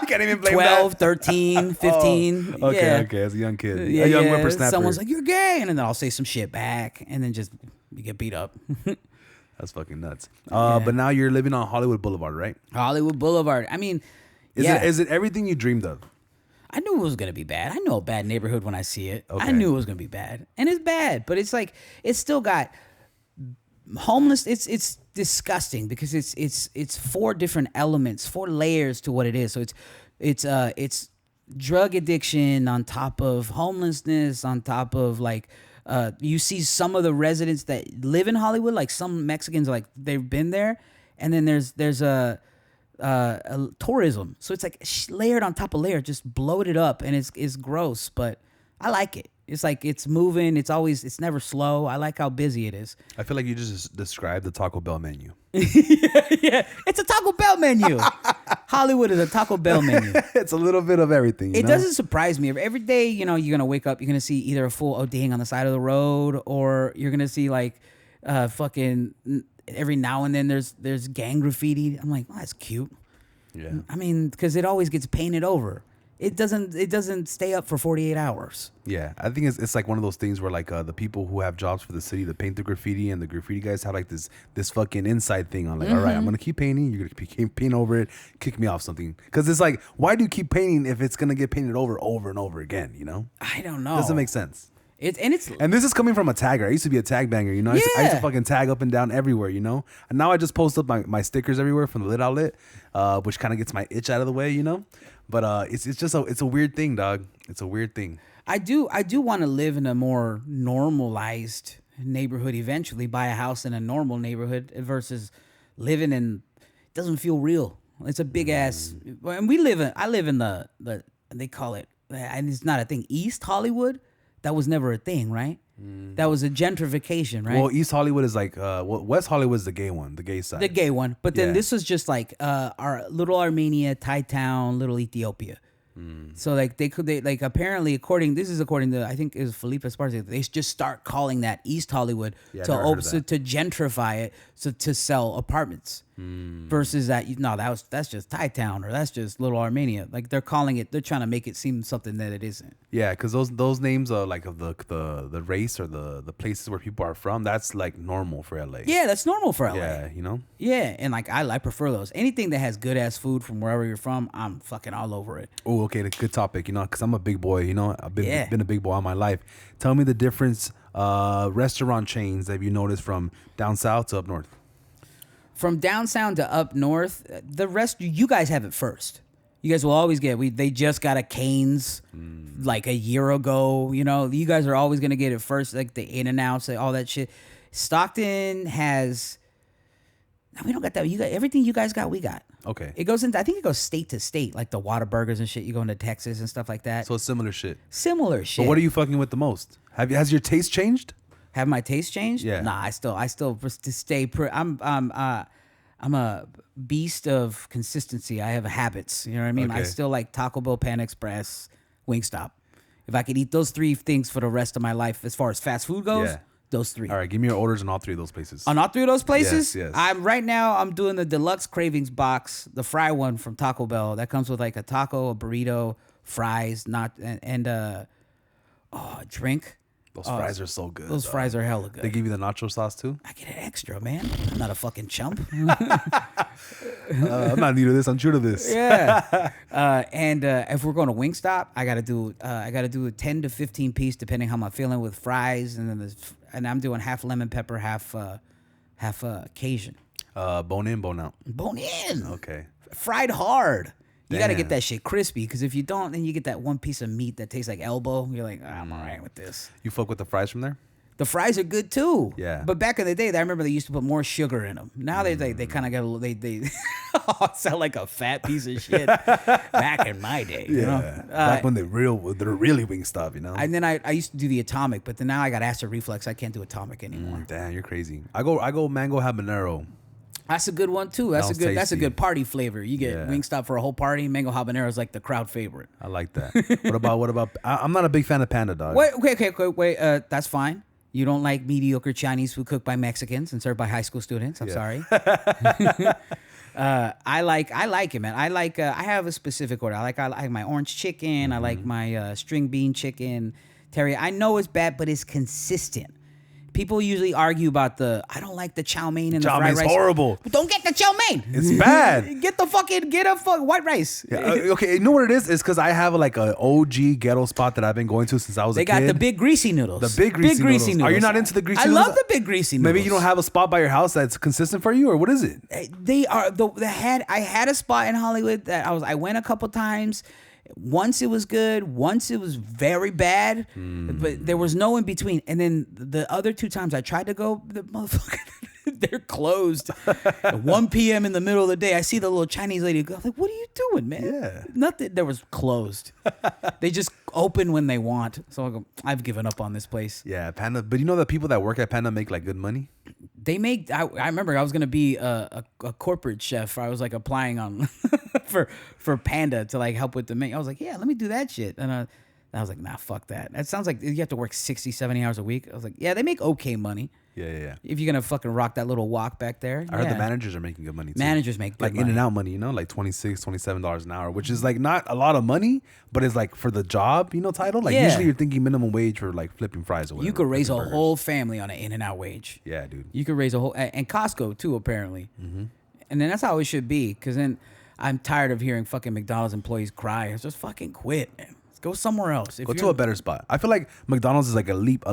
Speaker 2: can't even blame
Speaker 1: 12,
Speaker 2: that.
Speaker 1: 13, 15.
Speaker 2: Okay. As a young kid. A young whippersnapper.
Speaker 1: Someone's like, you're gay. And then I'll say some shit back. And then just you get beat up.
Speaker 2: That's fucking nuts. But now you're living on Hollywood Boulevard, right?
Speaker 1: Hollywood Boulevard. I mean,
Speaker 2: Is it everything you dreamed of?
Speaker 1: I knew it was going to be bad. I know a bad neighborhood when I see it.
Speaker 2: Okay.
Speaker 1: I knew it was going to be bad. And it's bad. But it's it's still got homeless. It's disgusting because it's 4 different elements, 4 layers to what it is. So it's drug addiction on top of homelessness, on top of you see some of the residents that live in Hollywood, like some Mexicans, they've been there, and then there's a tourism. So it's layered on top of layer, just bloated up, and it's gross, but I like it. It's it's moving. It's never slow. I like how busy it is.
Speaker 2: I feel like you just described the Taco Bell menu.
Speaker 1: Yeah, it's a Taco Bell menu. Hollywood is a Taco Bell menu.
Speaker 2: It's a little bit of everything.
Speaker 1: It doesn't surprise me. Every day, you're gonna wake up, you're gonna see either a fool ODing on the side of the road, or you're gonna see fucking every now and then there's gang graffiti. I'm like, oh, that's cute.
Speaker 2: Yeah.
Speaker 1: I mean, because it always gets painted over. It doesn't stay up for 48 hours.
Speaker 2: Yeah, I think it's one of those things where the people who have jobs for the city, that paint the graffiti, and the graffiti guys have this fucking inside thing on all right, I'm gonna keep painting, you're gonna keep paint over it, kick me off something, because it's why do you keep painting if it's gonna get painted over and over again?
Speaker 1: I don't know.
Speaker 2: Doesn't make sense.
Speaker 1: And
Speaker 2: this is coming from a tagger. I used to be a tag banger, I used to fucking tag up and down everywhere, and now I just post up my stickers everywhere from the Lit Outlet, which kind of gets my itch out of the way, But it's a weird thing, dog. It's a weird thing.
Speaker 1: I do want to live in a more normalized neighborhood eventually, buy a house in a normal neighborhood versus living in, it doesn't feel real. It's a big ass, and I live in the they call it, and it's not a thing, East Hollywood. That was never a thing, right? That was a gentrification, right?
Speaker 2: Well, East Hollywood is like West Hollywood is the gay one, the gay side.
Speaker 1: The gay one. But then this was just like our little Armenia, Thai town, little Ethiopia. So like they apparently according to I think it was Felipe Esparza, they just start calling that East Hollywood to gentrify it to sell apartments versus that's just Thai town or that's just little Armenia. Like they're trying to make it seem something that it isn't.
Speaker 2: Yeah, because those names are like of the race or the places where people are from. That's like normal for LA.
Speaker 1: Yeah, that's normal for LA.
Speaker 2: Yeah, you know.
Speaker 1: Yeah, and like I prefer those. Anything that has good ass food from wherever you're from, I'm fucking all over it.
Speaker 2: Oh, okay, good topic. You know, because I'm a big boy. You know, I've been a big boy all my life. Tell me the difference restaurant chains that you noticed from down south to up north.
Speaker 1: From down south to up north, the rest you guys have it first. You guys will always get. They just got a Cane's like a year ago. You know, you guys are always gonna get it first. Like the In-N-Outs, all that shit. Stockton has. No, we don't got that. You got everything you guys got. We got.
Speaker 2: Okay.
Speaker 1: It goes into. I think it goes state to state, like the Whataburgers and shit. You go into Texas and stuff like that.
Speaker 2: So similar shit.
Speaker 1: Similar shit.
Speaker 2: But what are you fucking with the most? Has your taste changed?
Speaker 1: Have my taste changed?
Speaker 2: Yeah.
Speaker 1: Nah, I still stay. I'm a beast of consistency. I have habits. You know what I mean?
Speaker 2: Okay.
Speaker 1: I still like Taco Bell, Pan Express, Wingstop. If I could eat those three things for the rest of my life, as far as fast food goes, those three.
Speaker 2: All right, give me your orders on all three of those places.
Speaker 1: On all three of those places?
Speaker 2: Yes.
Speaker 1: I'm doing the deluxe cravings box, the fry one from Taco Bell. That comes with like a taco, a burrito, fries, and a drink.
Speaker 2: Those fries are so good.
Speaker 1: Those fries are hella good.
Speaker 2: They give you the nacho sauce too?
Speaker 1: I get it extra, man. I'm not a fucking chump.
Speaker 2: I'm not new to this. I'm true to this.
Speaker 1: Yeah. And if we're going to Wingstop, I gotta do a 10 to 15 piece depending how I'm feeling with fries, and then I'm doing half lemon pepper, half Cajun.
Speaker 2: Bone in, bone out.
Speaker 1: Bone in.
Speaker 2: Okay.
Speaker 1: Fried hard. You got to
Speaker 2: Damn.
Speaker 1: get that shit crispy, because if you don't, then you get that one piece of meat that tastes like elbow. You're like, I'm all right with this.
Speaker 2: You fuck with the fries from there?
Speaker 1: The fries are good too.
Speaker 2: Yeah.
Speaker 1: But back in the day, I remember they used to put more sugar in them. Now they kind of got a little, they sound like a fat piece of shit. Back in my day, you know?
Speaker 2: Back when they're really Wingstop, you know?
Speaker 1: And then I used to do the atomic, but then now I got acid reflux. I can't do atomic anymore.
Speaker 2: Damn, you're crazy. I go mango habanero.
Speaker 1: That's a good one too. That's a good party flavor. You get
Speaker 2: Yeah.
Speaker 1: Wingstop for a whole party. Mango habanero is like the crowd favorite.
Speaker 2: I like that. What about? I'm not a big fan of Panda, dog.
Speaker 1: Wait. That's fine. You don't like mediocre Chinese food cooked by Mexicans and served by high school students. I'm sorry. I like it, man. I have a specific order. I like my orange chicken. I like my string bean chicken. Terry, I know it's bad, but it's consistent. People usually argue about I don't like the chow mein and the fried rice.
Speaker 2: Chow mein's horrible.
Speaker 1: But don't get the chow mein.
Speaker 2: It's bad.
Speaker 1: Get a white rice.
Speaker 2: Yeah, okay, you know what it is? It's because I have like an OG ghetto spot that I've been going to since I was a kid.
Speaker 1: They got the big greasy noodles.
Speaker 2: The big greasy noodles. Are you not into the greasy noodles?
Speaker 1: I love the big greasy noodles.
Speaker 2: Maybe you don't have a spot by your house that's consistent for you, or what is it?
Speaker 1: They are. I had a spot in Hollywood that I went a couple times. Once it was good, once it was very bad, but there was no in between. And then the other two times I tried to go, the motherfucker, they're closed. At 1 p.m. in the middle of the day, I see the little Chinese lady go. I'm like, what are you doing, man?
Speaker 2: Yeah.
Speaker 1: Nothing. There was closed. They just open when they want. So I go, I've given up on this place.
Speaker 2: Yeah, Panda. But you know the people that work at Panda make like good money?
Speaker 1: They make. I remember I was gonna be a corporate chef. I was like applying on for Panda to like help with the menu. I was like, yeah, let me do that shit. And I was like, nah, fuck that. That sounds like you have to work 60, 70 hours a week. I was like, yeah, they make okay money.
Speaker 2: Yeah.
Speaker 1: If you're gonna fucking rock that little walk back there.
Speaker 2: I heard the managers are making good money too.
Speaker 1: Managers make good
Speaker 2: like
Speaker 1: money.
Speaker 2: In-N-Out money, you know, like $26, $27 an hour, which is like not a lot of money, but it's like for the job, you know, title. Like usually you're thinking minimum wage for like flipping fries or whatever.
Speaker 1: You could raise a
Speaker 2: burgers.
Speaker 1: whole family on an In-N-Out wage.
Speaker 2: Yeah, dude.
Speaker 1: You could raise a whole, and Costco too, apparently. Mm-hmm. And then that's how it should be, because then I'm tired of hearing fucking McDonald's employees cry. Just fucking quit, man. Go somewhere else.
Speaker 2: Go to a better spot. I feel like McDonald's is like a leap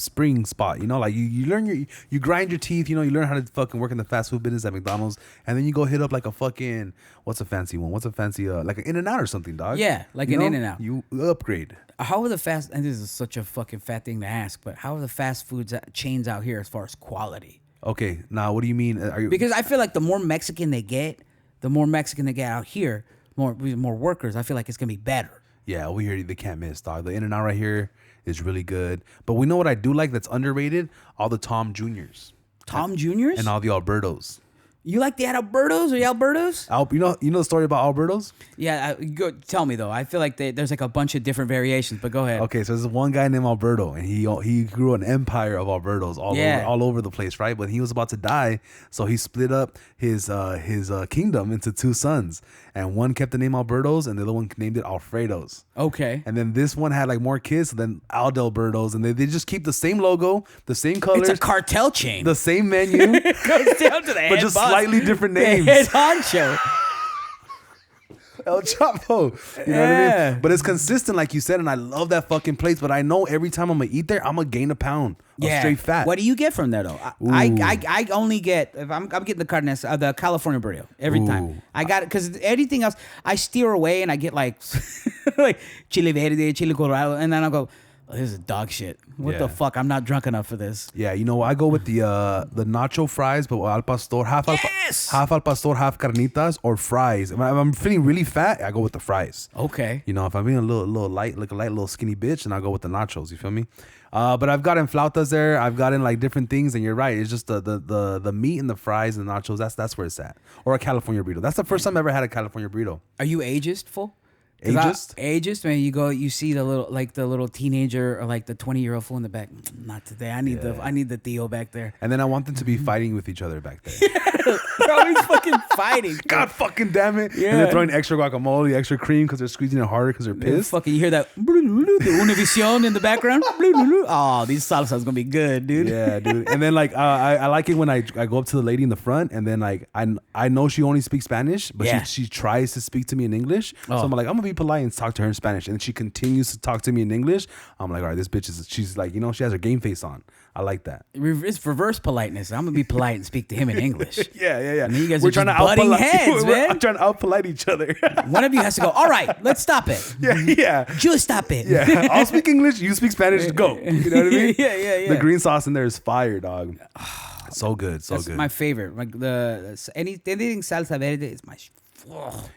Speaker 2: spring spot. You know, like you learn you grind your teeth. You know, you learn how to fucking work in the fast food business at McDonald's, and then you go hit up like a fucking what's a fancy one? What's a fancy like an In-N-Out or something, dog?
Speaker 1: Yeah, like an In-N-Out.
Speaker 2: You upgrade.
Speaker 1: How are the fast? And this is such a fucking fat thing to ask, but how are the fast food chains out here as far as quality?
Speaker 2: Okay, now what do you mean?
Speaker 1: Because I feel like the more Mexican they get out here, more workers. I feel like it's gonna be better.
Speaker 2: Yeah, over here they can't miss, dog. The In-N-Out right here is really good. But we know what I do like that's underrated? All the Tom Juniors.
Speaker 1: Tom Juniors?
Speaker 2: And all the Albertos.
Speaker 1: You like the Albertos or the Albertos?
Speaker 2: You know the story about Albertos?
Speaker 1: Yeah, tell me though. I feel like there's like a bunch of different variations, but go ahead.
Speaker 2: Okay, so there's one guy named Alberto, and he grew an empire of Albertos all over the place, right? But he was about to die, so he split up his kingdom into two sons, and one kept the name Albertos, and the other one named it Alfredos.
Speaker 1: Okay.
Speaker 2: And then this one had like more kids than Aldelbertos, and they just keep the same logo, the same colors.
Speaker 1: It's a cartel chain.
Speaker 2: The same menu.
Speaker 1: It goes down to the head
Speaker 2: but just
Speaker 1: boss.
Speaker 2: slightly different names.
Speaker 1: The head honcho.
Speaker 2: El Chapo. You know what I mean? But it's consistent, like you said, and I love that fucking place. But I know every time I'm gonna eat there, I'm gonna gain a pound of straight fat.
Speaker 1: What do you get from there though? I only get if I'm getting the carnes, the California burrito every time. I got it because anything else I steer away and I get like like chile verde, chile colorado, and then I'll go, oh, this is dog shit. What the fuck? I'm not drunk enough for this.
Speaker 2: Yeah, you know, I go with the nacho fries, but al pastor, half al pastor, half carnitas, or fries. If I'm feeling really fat, I go with the fries.
Speaker 1: Okay.
Speaker 2: You know, if I'm being a little light, like a light little skinny bitch, then I'll go with the nachos. You feel me? But I've gotten flautas there. I've gotten like different things, and you're right. It's just the meat and the fries and the nachos. That's where it's at. Or a California burrito. That's the first time I ever had a California burrito.
Speaker 1: Are you ageist, fool?
Speaker 2: Ageist?
Speaker 1: Ageist, man. You see the little teenager or like the 20-year-old fool in the back. Not today. I need the Theo back there.
Speaker 2: And then I want them to be fighting with each other back there.
Speaker 1: They're always fucking fighting.
Speaker 2: God fucking damn it.
Speaker 1: Yeah.
Speaker 2: And they're throwing extra guacamole, extra cream because they're squeezing it harder because they're pissed.
Speaker 1: Fucking, you hear that the Univision in the background. Oh, these salsa's gonna be good, dude.
Speaker 2: Yeah, dude. And then like I like it when I go up to the lady in the front, and then like I know she only speaks Spanish, but she tries to speak to me in English. So I'm like, I'm gonna be polite and talk to her in Spanish, and she continues to talk to me in English. I'm like, all right, this bitch she's like, you know, she has her game face on. I like that.
Speaker 1: It's reverse politeness. I'm gonna be polite and speak to him in English.
Speaker 2: Yeah.
Speaker 1: And then you guys are just butting heads, man.
Speaker 2: I'm trying to out-polite each other.
Speaker 1: One of you has to go, all right, let's stop it.
Speaker 2: Yeah.
Speaker 1: Just stop it.
Speaker 2: Yeah. I'll speak English, you speak Spanish, go. You know what I mean?
Speaker 1: Yeah.
Speaker 2: The green sauce in there is fire, dog. So good, so
Speaker 1: That's
Speaker 2: good.
Speaker 1: my favorite. Like anything salsa verde is my.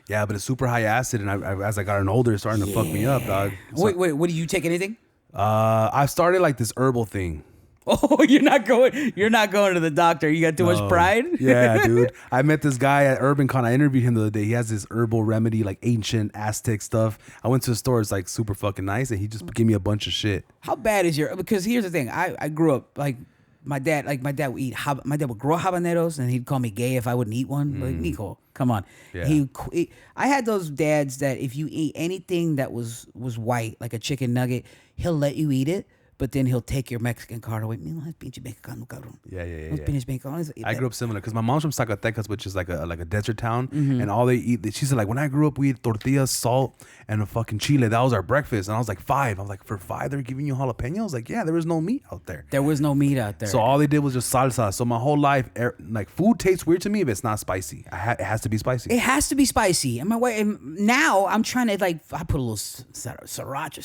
Speaker 2: Yeah, but it's super high acid, and as I got older, it's starting to fuck me up, dog.
Speaker 1: Wait, what do you take anything?
Speaker 2: I've started like this herbal thing.
Speaker 1: Oh, you're not going to the doctor. You got too much pride?
Speaker 2: Yeah, dude. I met this guy at UrbanCon. I interviewed him the other day. He has this herbal remedy, like ancient Aztec stuff. I went to the store. It's like super fucking nice, and he just gave me a bunch of shit.
Speaker 1: How bad is because here's the thing. I grew up like my dad would grow habaneros, and he'd call me gay if I wouldn't eat one. Like, Nico, come on.
Speaker 2: Yeah.
Speaker 1: I had those dads that if you ate anything that was white, like a chicken nugget, he'll let you eat it. But then he'll take your Mexican card away.
Speaker 2: Yeah. I grew up similar because my mom's from Zacatecas, which is like a desert town, and all they eat. She said like when I grew up, we ate tortillas, salt, and a fucking chile. That was our breakfast. And I was like 5. I was like, for 5, they're giving you jalapeno? I was like, yeah, there was no meat out there.
Speaker 1: There was no meat out there.
Speaker 2: So all they did was just salsa. So my whole life, like food tastes weird to me if it's not spicy. It has to be spicy.
Speaker 1: It has to be spicy. And my wife, and now I'm trying to I put a little sriracha,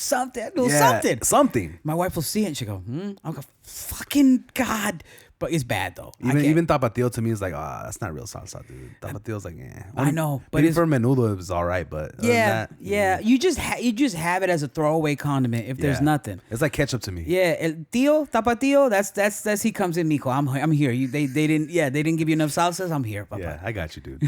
Speaker 1: something. My wife will see it and she go, I'll go, fucking God. But it's bad though.
Speaker 2: Even tapatio to me is like, that's not real salsa, dude. Tapatio's like,
Speaker 1: I know, but
Speaker 2: maybe for menudo it was all right, but
Speaker 1: you just have it as a throwaway condiment if there's nothing.
Speaker 2: It's like ketchup to me.
Speaker 1: Yeah, el tapatio. That's he comes in, Nico. I'm here. They didn't give you enough salsas. I'm here. Papa.
Speaker 2: Yeah, I got you, dude.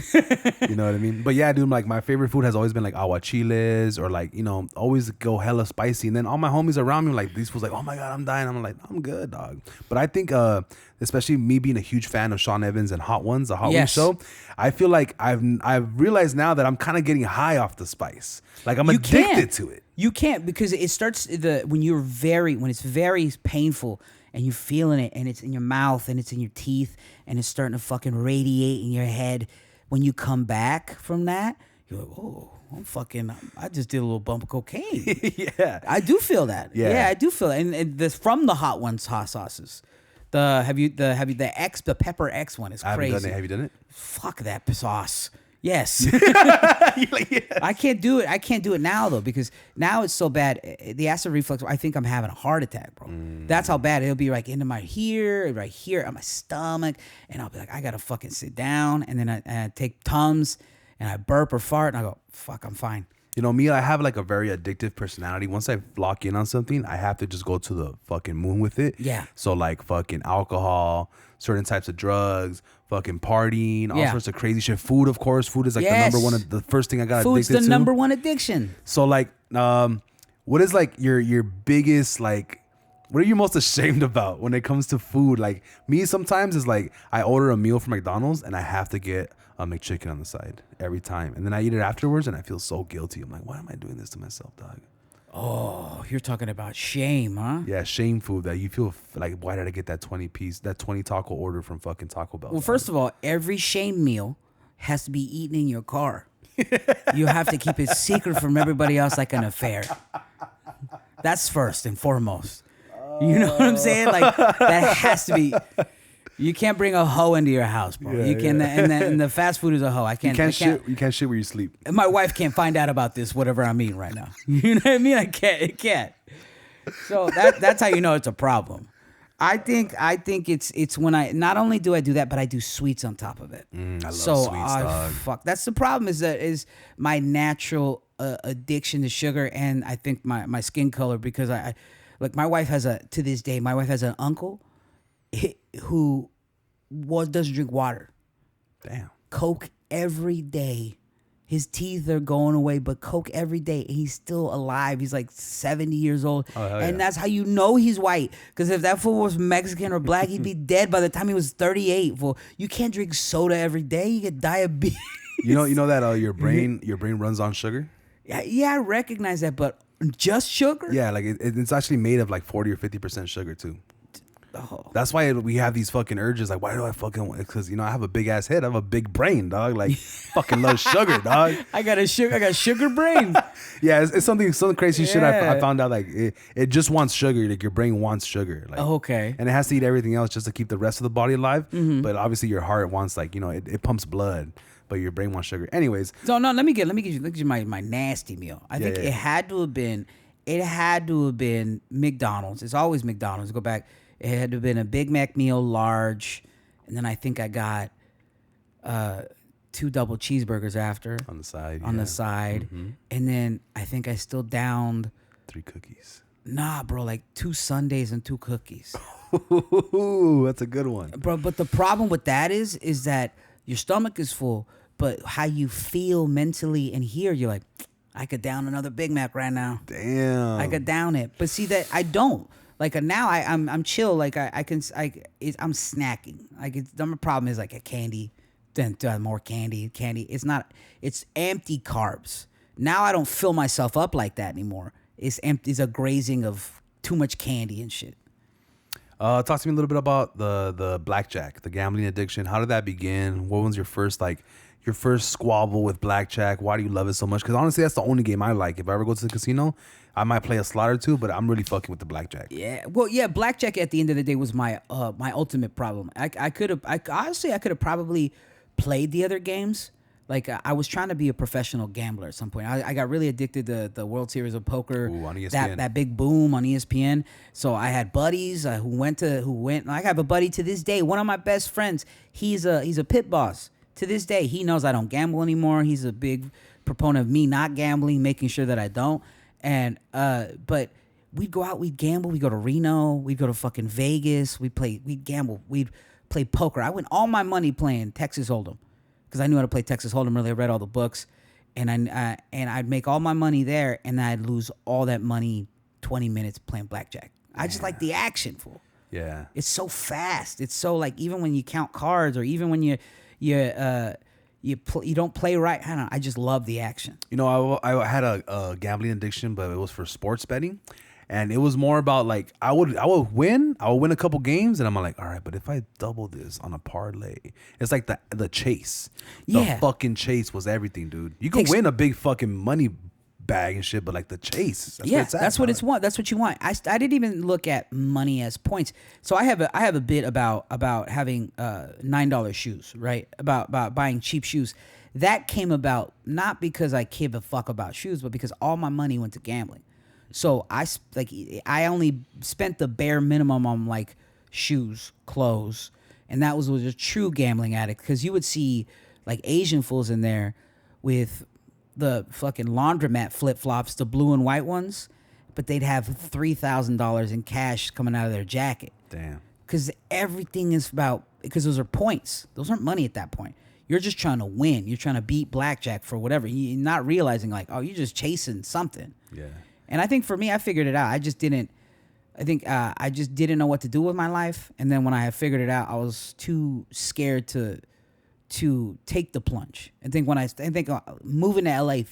Speaker 2: You know what I mean? But yeah, dude, like my favorite food has always been like aguachiles or like, you know, always go hella spicy. And then all my homies around me like these fools like, oh my God, I'm dying. I'm like, I'm good, dog. But I think especially me being a huge fan of Sean Evans and Hot Ones, the Hot Ones show, I feel like I've realized now that I'm kind of getting high off the spice. Like I'm addicted to it.
Speaker 1: You can't because it starts when it's very painful and you're feeling it and it's in your mouth and it's in your teeth and it's starting to fucking radiate in your head. When you come back from that, you're like, oh, I just did a little bump of cocaine.
Speaker 2: Yeah.
Speaker 1: I do feel that.
Speaker 2: Yeah,
Speaker 1: I do feel it. And this from the Hot Ones hot sauces. The Pepper X one is crazy.
Speaker 2: Have you done it?
Speaker 1: Fuck that sauce. Yes.
Speaker 2: Like, yes.
Speaker 1: I can't do it. I can't do it now though because now it's so bad. The acid reflux. I think I'm having a heart attack, bro. That's how bad it'll be. Like into my right here, on my stomach, and I'll be like, I gotta fucking sit down, and then I take Tums, and I burp or fart, and I go, fuck, I'm fine.
Speaker 2: You know me, I have like a very addictive personality. Once I lock in on something, I have to just go to the fucking moon with it.
Speaker 1: Yeah.
Speaker 2: So like fucking alcohol, certain types of drugs, fucking partying, all sorts of crazy shit. Food, of course. Food is like the number one, the first thing I got
Speaker 1: Food's
Speaker 2: addicted to.
Speaker 1: the number one addiction.
Speaker 2: So like, what is like your biggest like, what are you most ashamed about when it comes to food? Like me, sometimes is like I order a meal from McDonald's and I have to get a McChicken on the side every time, and then I eat it afterwards and I feel so guilty. I'm like, why am I doing this to myself, dog?
Speaker 1: Oh, you're talking about shame, huh?
Speaker 2: Yeah, shame food that you feel like, why did I get that 20 taco order from fucking Taco Bell?
Speaker 1: Well, first of all, every shame meal has to be eaten in your car. You have to keep it secret from everybody else like an affair. That's first and foremost. You know what I'm saying? Like that has to be. You can't bring a hoe into your house, bro. You can, and the fast food is a hoe. I can't.
Speaker 2: You can't shit where you sleep.
Speaker 1: My wife can't find out about this, whatever I'm eating right now. You know what I mean? I can't. It can't. So that's how you know it's a problem. I think it's when I not only do I do that, but I do sweets on top of it.
Speaker 2: I love sweets, dog.
Speaker 1: Fuck. That's the problem. Is my natural addiction to sugar, and I think my skin color, because I like my wife has to this day my wife has an uncle who doesn't drink water.
Speaker 2: Damn.
Speaker 1: Coke every day. His teeth are going away, but Coke every day. And he's still alive. He's like 70 years old. And that's how you know he's white. Because if that fool was Mexican or black, he'd be dead by the time he was 38. Well, you can't drink soda every day. You get diabetes.
Speaker 2: You know that your brain runs on sugar?
Speaker 1: Yeah, I recognize that, but just sugar?
Speaker 2: Yeah, like it's actually made of like 40 or 50% sugar too.
Speaker 1: Oh.
Speaker 2: That's why we have these fucking urges. Like, why do I fucking want? Because I have a big ass head. I have a big brain, dog. Like, fucking love sugar, dog.
Speaker 1: I got sugar brain.
Speaker 2: Yeah, it's some crazy shit. I found out like it just wants sugar. Like your brain wants sugar. Like,
Speaker 1: okay.
Speaker 2: And it has to eat everything else just to keep the rest of the body alive. Mm-hmm. But obviously your heart wants like it pumps blood, but your brain wants sugar. Anyways.
Speaker 1: So no, let me get you my nasty meal. I think it had to have been McDonald's. It's always McDonald's. Go back. It had to have been a Big Mac meal, large, and then I think I got 2 double cheeseburgers after
Speaker 2: on the side.
Speaker 1: Mm-hmm. And then I think I still downed
Speaker 2: 3 cookies.
Speaker 1: Nah, bro, like 2 sundaes and 2 cookies.
Speaker 2: Ooh, that's a good one,
Speaker 1: bro. But the problem with that is that your stomach is full, but how you feel mentally and here, you're like, I could down another Big Mac right now.
Speaker 2: Damn,
Speaker 1: I could down it. But see that I don't. Like now, I'm chill. Like I'm snacking. Like the problem is like a candy, then more candy. It's not. It's empty carbs. Now I don't fill myself up like that anymore. It's empty. It's a grazing of too much candy and shit.
Speaker 2: Talk to me a little bit about the blackjack, the gambling addiction. How did that begin? What was your first squabble with blackjack? Why do you love it so much? Because honestly, that's the only game I like. If I ever go to the casino, I might play a slot or two, but I'm really fucking with the blackjack.
Speaker 1: Yeah, well, yeah, blackjack at the end of the day was my ultimate problem. I could have probably played the other games. Like I was trying to be a professional gambler at some point. I got really addicted to the World Series of Poker.
Speaker 2: Ooh, on ESPN.
Speaker 1: That big boom on ESPN. So I had buddies who went. I have a buddy to this day. One of my best friends. He's a pit boss. To this day, he knows I don't gamble anymore. He's a big proponent of me not gambling, making sure that I don't. And but we'd go out, we'd gamble, we'd go to Reno, we'd go to fucking Vegas, we'd gamble, we'd play poker. I went all my money playing Texas Hold'em because I knew how to play Texas Hold'em. Really, I read all the books, and I'd make all my money there, and I'd lose all that money 20 minutes playing blackjack. I just like the action, fool.
Speaker 2: Yeah,
Speaker 1: it's so fast. It's so like even when you count cards or even when you don't play right. I don't know. I just love the action.
Speaker 2: I had a gambling addiction, but it was for sports betting, and it was more about like I would win a couple games, and I'm like, all right, but if I double this on a parlay, it's like the chase. The fucking chase was everything, dude. You can win a big fucking money bag and shit, but like the chase.
Speaker 1: That's what it's want. That's what you want. I didn't even look at money as points. So I have a bit about having $9 shoes, right? About buying cheap shoes. That came about not because I give a fuck about shoes, but because all my money went to gambling. So I only spent the bare minimum on like shoes, clothes, and that was a true gambling addict because you would see like Asian fools in there with the fucking laundromat flip-flops, the blue and white ones, but they'd have $3,000 in cash coming out of their jacket.
Speaker 2: Damn.
Speaker 1: Because everything is about, because those are points. Those aren't money at that point. You're just trying to win. You're trying to beat blackjack for whatever. You're not realizing like, oh, you're just chasing something.
Speaker 2: Yeah.
Speaker 1: And I think for me, I figured it out. I just didn't know what to do with my life. And then when I had figured it out, I was too scared to take the plunge. I think moving to LA, I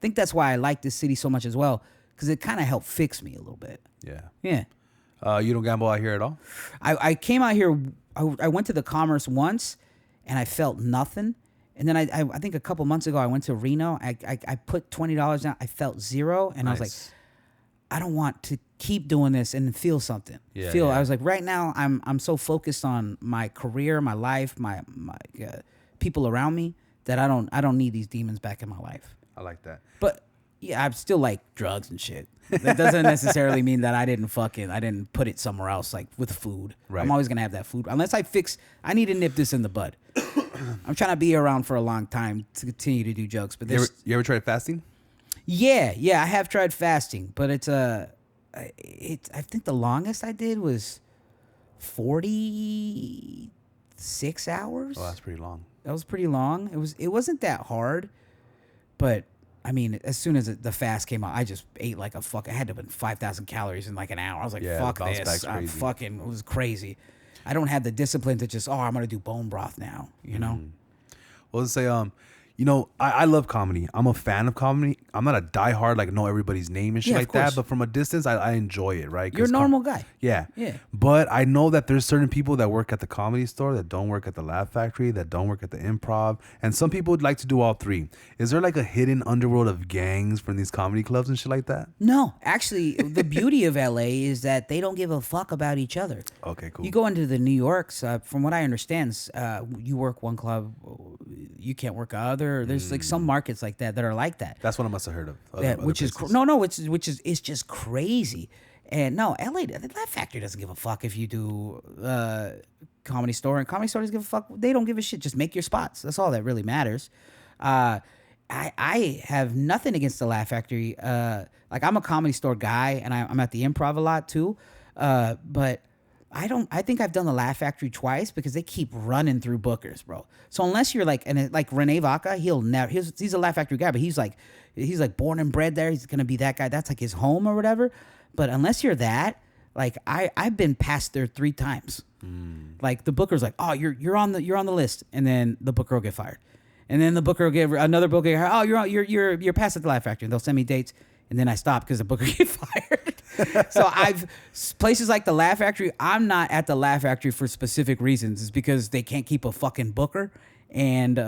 Speaker 1: think that's why I like this city so much as well, because it kind of helped fix me a little bit.
Speaker 2: Yeah.
Speaker 1: Yeah.
Speaker 2: You don't gamble out here at all?
Speaker 1: I came out here. I went to the Commerce once, and I felt nothing. And then I think a couple months ago I went to Reno. I put $20 down. I felt zero, and
Speaker 2: Nice.
Speaker 1: I was like, I don't want to keep doing this and feel something.
Speaker 2: Yeah,
Speaker 1: I was like, right now I'm so focused on my career, my life, my people around me that I don't need these demons back in my life.
Speaker 2: I like that.
Speaker 1: But yeah, I still like drugs and shit. That doesn't necessarily mean that I didn't put it somewhere else, like with food.
Speaker 2: Right.
Speaker 1: I'm always gonna have that food unless I need to nip this in the bud. I'm trying to be around for a long time to continue to do jokes. But
Speaker 2: You ever tried fasting?
Speaker 1: Yeah, I have tried fasting, but I think the longest I did was 46 hours.
Speaker 2: Oh, that's pretty long.
Speaker 1: That was pretty long. It wasn't that hard, but I mean, as soon as the fast came out, I just ate like a fuck. I had to have been 5,000 calories in like an hour. I was like,
Speaker 2: Yeah,
Speaker 1: fuck
Speaker 2: the bounce
Speaker 1: this.
Speaker 2: back's crazy.
Speaker 1: It was crazy. I don't have the discipline to just, I'm gonna do bone broth now. You know.
Speaker 2: Well, let's say, I love comedy. I'm a fan of comedy. I'm not a diehard, like, know everybody's name and shit
Speaker 1: Yeah, of
Speaker 2: like that.
Speaker 1: course.
Speaker 2: But from a distance, I enjoy it, right?
Speaker 1: You're a normal guy.
Speaker 2: Yeah.
Speaker 1: Yeah.
Speaker 2: But I know that there's certain people that work at the Comedy Store that don't work at the Laugh Factory, that don't work at the Improv. And some people would like to do all three. Is there like a hidden underworld of gangs from these comedy clubs and shit like that?
Speaker 1: No, actually, the beauty of LA is that they don't give a fuck about each other.
Speaker 2: Okay, cool.
Speaker 1: You go into the New Yorks, from what I understand, you work one club, you can't work other. There's like some markets like that are like that.
Speaker 2: That's what I must have heard of.
Speaker 1: Which is it's just crazy. And no, LA, the Laugh Factory doesn't give a fuck if you do Comedy Store, and Comedy Store doesn't give a fuck. They don't give a shit. Just make your spots. That's all that really matters. I have nothing against the Laugh Factory. Like, I'm a Comedy Store guy, and I'm at the Improv a lot too. But I think I've done the Laugh Factory twice because they keep running through bookers, bro. So unless you're like, and like Renee Vaca, he's a Laugh Factory guy, but he's like born and bred there. He's gonna be that guy. That's like his home or whatever. But unless you're that, like I've been past there 3 times. Like the booker's like, oh, you're on the list, and then the booker will get fired, and then the booker will get another booker. Oh, you're past at the Laugh Factory, and they'll send me dates. And then I stop because the booker get fired. So places like the Laugh Factory, I'm not at the Laugh Factory for specific reasons. It's because they can't keep a fucking booker, and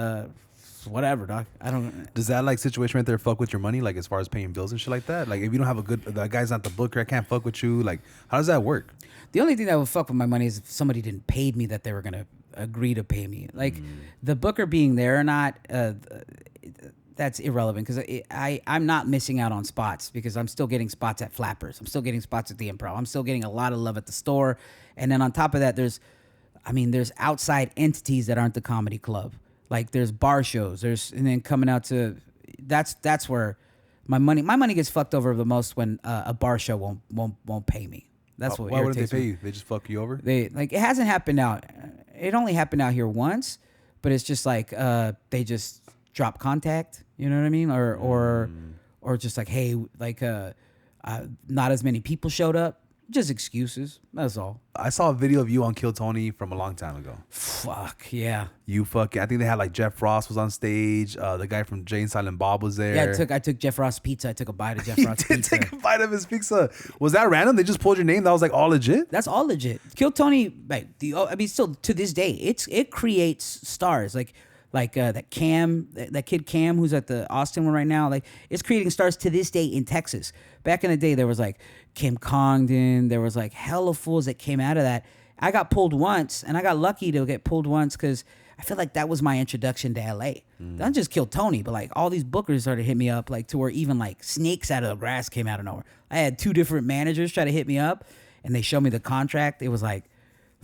Speaker 1: whatever, dog. I don't.
Speaker 2: Does that like situation right there fuck with your money, like as far as paying bills and shit like that? Like if you don't have that guy's not the booker, I can't fuck with you. Like how does that work?
Speaker 1: The only thing that would fuck with my money is if somebody didn't pay me that they were gonna agree to pay me. Like the booker being there or not. That's irrelevant because I'm not missing out on spots because I'm still getting spots at Flappers. I'm still getting spots at the Improv. I'm still getting a lot of love at the store. And then on top of that, there's outside entities that aren't the comedy club. Like there's bar shows. And then coming out to, that's where my money gets fucked over the most when a bar show won't pay me. That's what.
Speaker 2: Why wouldn't they pay you? They just fuck you over?
Speaker 1: It hasn't happened out. It only happened out here once, but it's just like they just drop contact. You know what I mean? Or just like, hey, like not as many people showed up. Just excuses. That's all.
Speaker 2: I saw a video of you on Kill Tony from a long time ago.
Speaker 1: Fuck yeah.
Speaker 2: I think they had like Jeff Ross was on stage. The guy from Jay and Silent Bob was there.
Speaker 1: Yeah, I took Jeff Ross pizza. I took a bite of Jeff Ross pizza.
Speaker 2: Take a bite of his pizza. Was that random? They just pulled your name. That was like all legit.
Speaker 1: That's all legit. Kill Tony. Like still to this day, it creates stars. Like that kid Cam, who's at the Austin one right now, like it's creating stars to this day in Texas. Back in the day, there was like Kim Congdon, there was like hella fools that came out of that. I got pulled once, and I got lucky to get pulled once because I feel like that was my introduction to LA. Not just Kill Tony, but like all these bookers started to hit me up, like to where even like snakes out of the grass came out of nowhere. I had 2 different managers try to hit me up, and they showed me the contract. It was like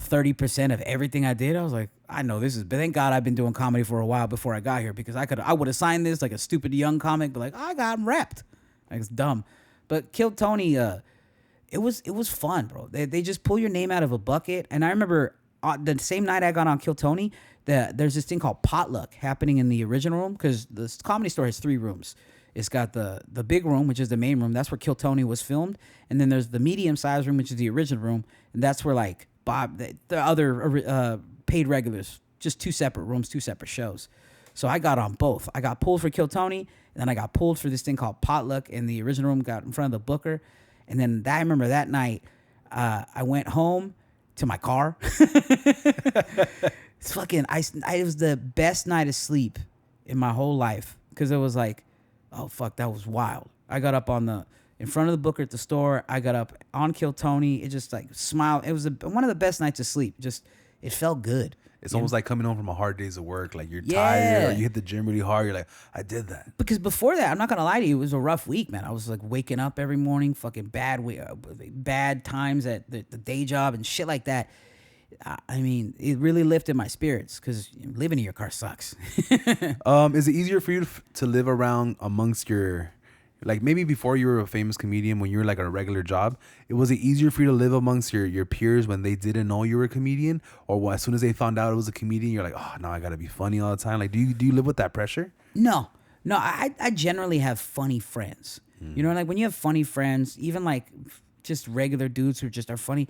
Speaker 1: 30% of everything I did. I was like, I know this is, but thank God I've been doing comedy for a while before I got here, because I would have signed this like a stupid young comic, but like, I got repped. Like, it's dumb. But Kill Tony, it was fun, bro. They just pull your name out of a bucket. And I remember the same night I got on Kill Tony, there's this thing called potluck happening in the original room, because the Comedy Store has 3 rooms. It's got the big room, which is the main room. That's where Kill Tony was filmed. And then there's the medium-sized room, which is the original room. And that's where, like, Bob, the other paid regulars, just 2 separate rooms, 2 separate shows. So I got on both. I got pulled for Kill Tony, and then I got pulled for this thing called potluck in the original room, got in front of the booker. And then I remember that night, I went home to my car. It's fucking, it was the best night of sleep in my whole life, because it was like, oh, fuck, that was wild. I got up in front of the booker at the store. I got up on Kill Tony. It just like smiled. It was one of the best nights of sleep. Just, it felt good.
Speaker 2: It's almost like coming home from a hard day's of work. Like, you're tired, or you hit the gym really hard. You're like, I did that.
Speaker 1: Because before that, I'm not going to lie to you, it was a rough week, man. I was like waking up every morning, fucking bad times at the day job and shit like that. I mean, it really lifted my spirits, because living in your car sucks.
Speaker 2: Is it easier for you to live around amongst your, like, maybe before you were a famous comedian, when you were like a regular job, was it easier for you to live amongst your peers when they didn't know you were a comedian? Or as soon as they found out it was a comedian, you're like, oh, no, I got to be funny all the time? Like, do you live with that pressure?
Speaker 1: No, I generally have funny friends. You know, like when you have funny friends, even like just regular dudes who just are funny,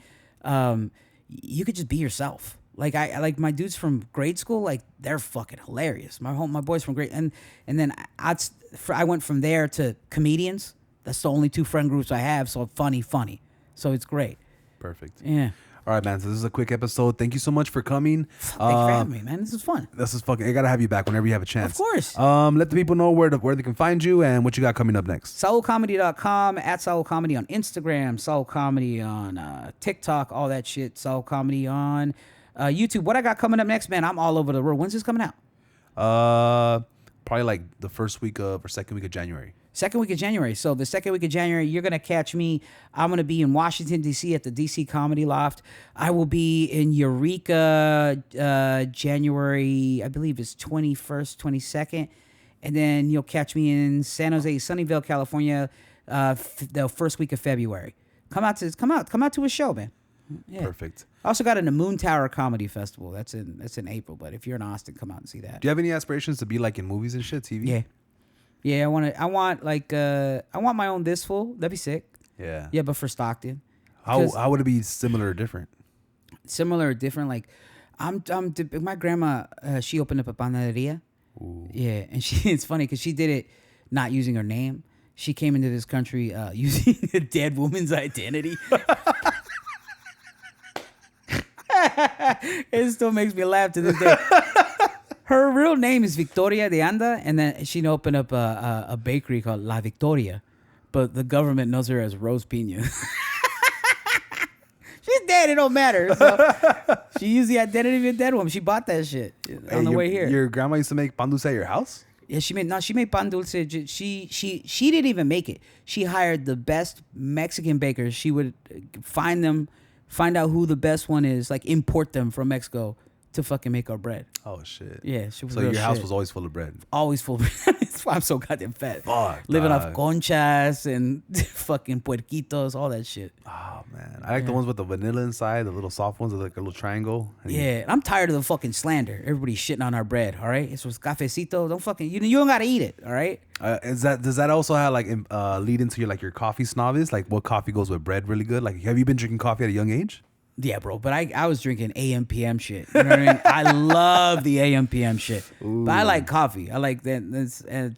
Speaker 1: you could just be yourself. Like I like my dudes from grade school, like they're fucking hilarious. My boys from grade, and then I went from there to comedians. That's the only 2 friend groups I have. So funny. So it's great.
Speaker 2: Perfect.
Speaker 1: Yeah.
Speaker 2: All right, man. So this is a quick episode. Thank you so much for coming.
Speaker 1: Thanks for having me, man. This is fun.
Speaker 2: This is fucking. I gotta have you back whenever you have a chance.
Speaker 1: Of course.
Speaker 2: Let the people know where they can find you and what you got coming up next.
Speaker 1: SaulComedy.com, at Saul Comedy on Instagram, Saul Comedy on TikTok, all that shit. Saul Comedy on YouTube. What I got coming up next, man? I'm all over the world. When's this coming out?
Speaker 2: Probably like the first week of or second week of January.
Speaker 1: Second week of January. So the second week of January, you're going to catch me. I'm going to be in Washington, D.C. at the D.C. Comedy Loft. I will be in Eureka January, I believe it's 21st, 22nd. And then you'll catch me in San Jose, Sunnyvale, California, the first week of February. Come out to a show, man. Yeah.
Speaker 2: Perfect.
Speaker 1: I also got in the Moon Tower Comedy Festival. That's in April. But if you're in Austin, come out and see that.
Speaker 2: Do you have any aspirations to be like in movies and shit, TV?
Speaker 1: Yeah, I want my own This Fool. That'd be sick.
Speaker 2: Yeah.
Speaker 1: Yeah, but for Stockton.
Speaker 2: How would it be similar or different?
Speaker 1: Similar or different? Like, my grandma, she opened up a panaderia.
Speaker 2: Ooh.
Speaker 1: Yeah, and it's funny because she did it not using her name. She came into this country using a dead woman's identity. It still makes me laugh to this day. Her real name is Victoria de Anda, and then she opened up a bakery called La Victoria, but the government knows her as Rose Pina. She's dead, it don't matter. So she used the identity of a dead woman. She bought that shit on the way here.
Speaker 2: Your grandma used to make pan dulce at your house?
Speaker 1: Yeah, she made pan dulce. She didn't even make it. She hired the best Mexican bakers. She would find out who the best one is, like import them from Mexico to fucking make our bread.
Speaker 2: Oh shit.
Speaker 1: Yeah, she was.
Speaker 2: So your house was always full of bread.
Speaker 1: Always full of bread. That's why I'm so goddamn fat.
Speaker 2: Fuck.
Speaker 1: Living off conchas and fucking puerquitos, all that shit.
Speaker 2: Oh man, I like the ones with the vanilla inside, the little soft ones with like a little triangle.
Speaker 1: Yeah, I'm tired of the fucking slander. Everybody's shitting on our bread. All right, it's cafecito. Don't fucking you don't gotta eat it. All right.
Speaker 2: Does that also have like lead into your coffee snobbies? Like what coffee goes with bread really good? Like have you been drinking coffee at a young age?
Speaker 1: Yeah, bro, but I was drinking AM PM shit. You know what I mean? I love the AM PM shit. Ooh. But I like coffee. I like that.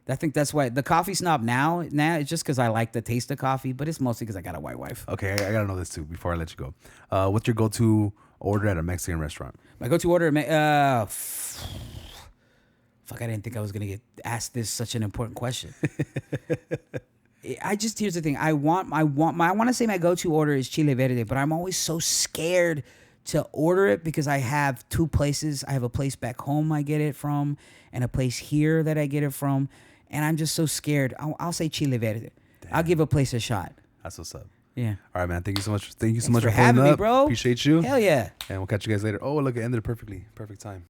Speaker 1: I think that's why the coffee snob now it's just because I like the taste of coffee, but it's mostly because I got a white wife.
Speaker 2: Okay, I gotta know this too before I let you go. What's your go-to order at a Mexican restaurant?
Speaker 1: My go-to order, fuck, I didn't think I was gonna get asked such an important question. Here's the thing. I want to say my go-to order is chile verde, but I'm always so scared to order it because I have 2 places. I have a place back home I get it from and a place here that I get it from. And I'm just so scared. I'll say chile verde. Damn. I'll give a place a shot.
Speaker 2: That's what's up.
Speaker 1: Yeah.
Speaker 2: All right, man. Thank you so much. Thank you so
Speaker 1: Thanks
Speaker 2: much
Speaker 1: for
Speaker 2: for pulling
Speaker 1: having me,
Speaker 2: up.
Speaker 1: bro.
Speaker 2: Appreciate you.
Speaker 1: Hell yeah.
Speaker 2: And we'll catch you guys later. Oh, look, it ended perfectly. Perfect time.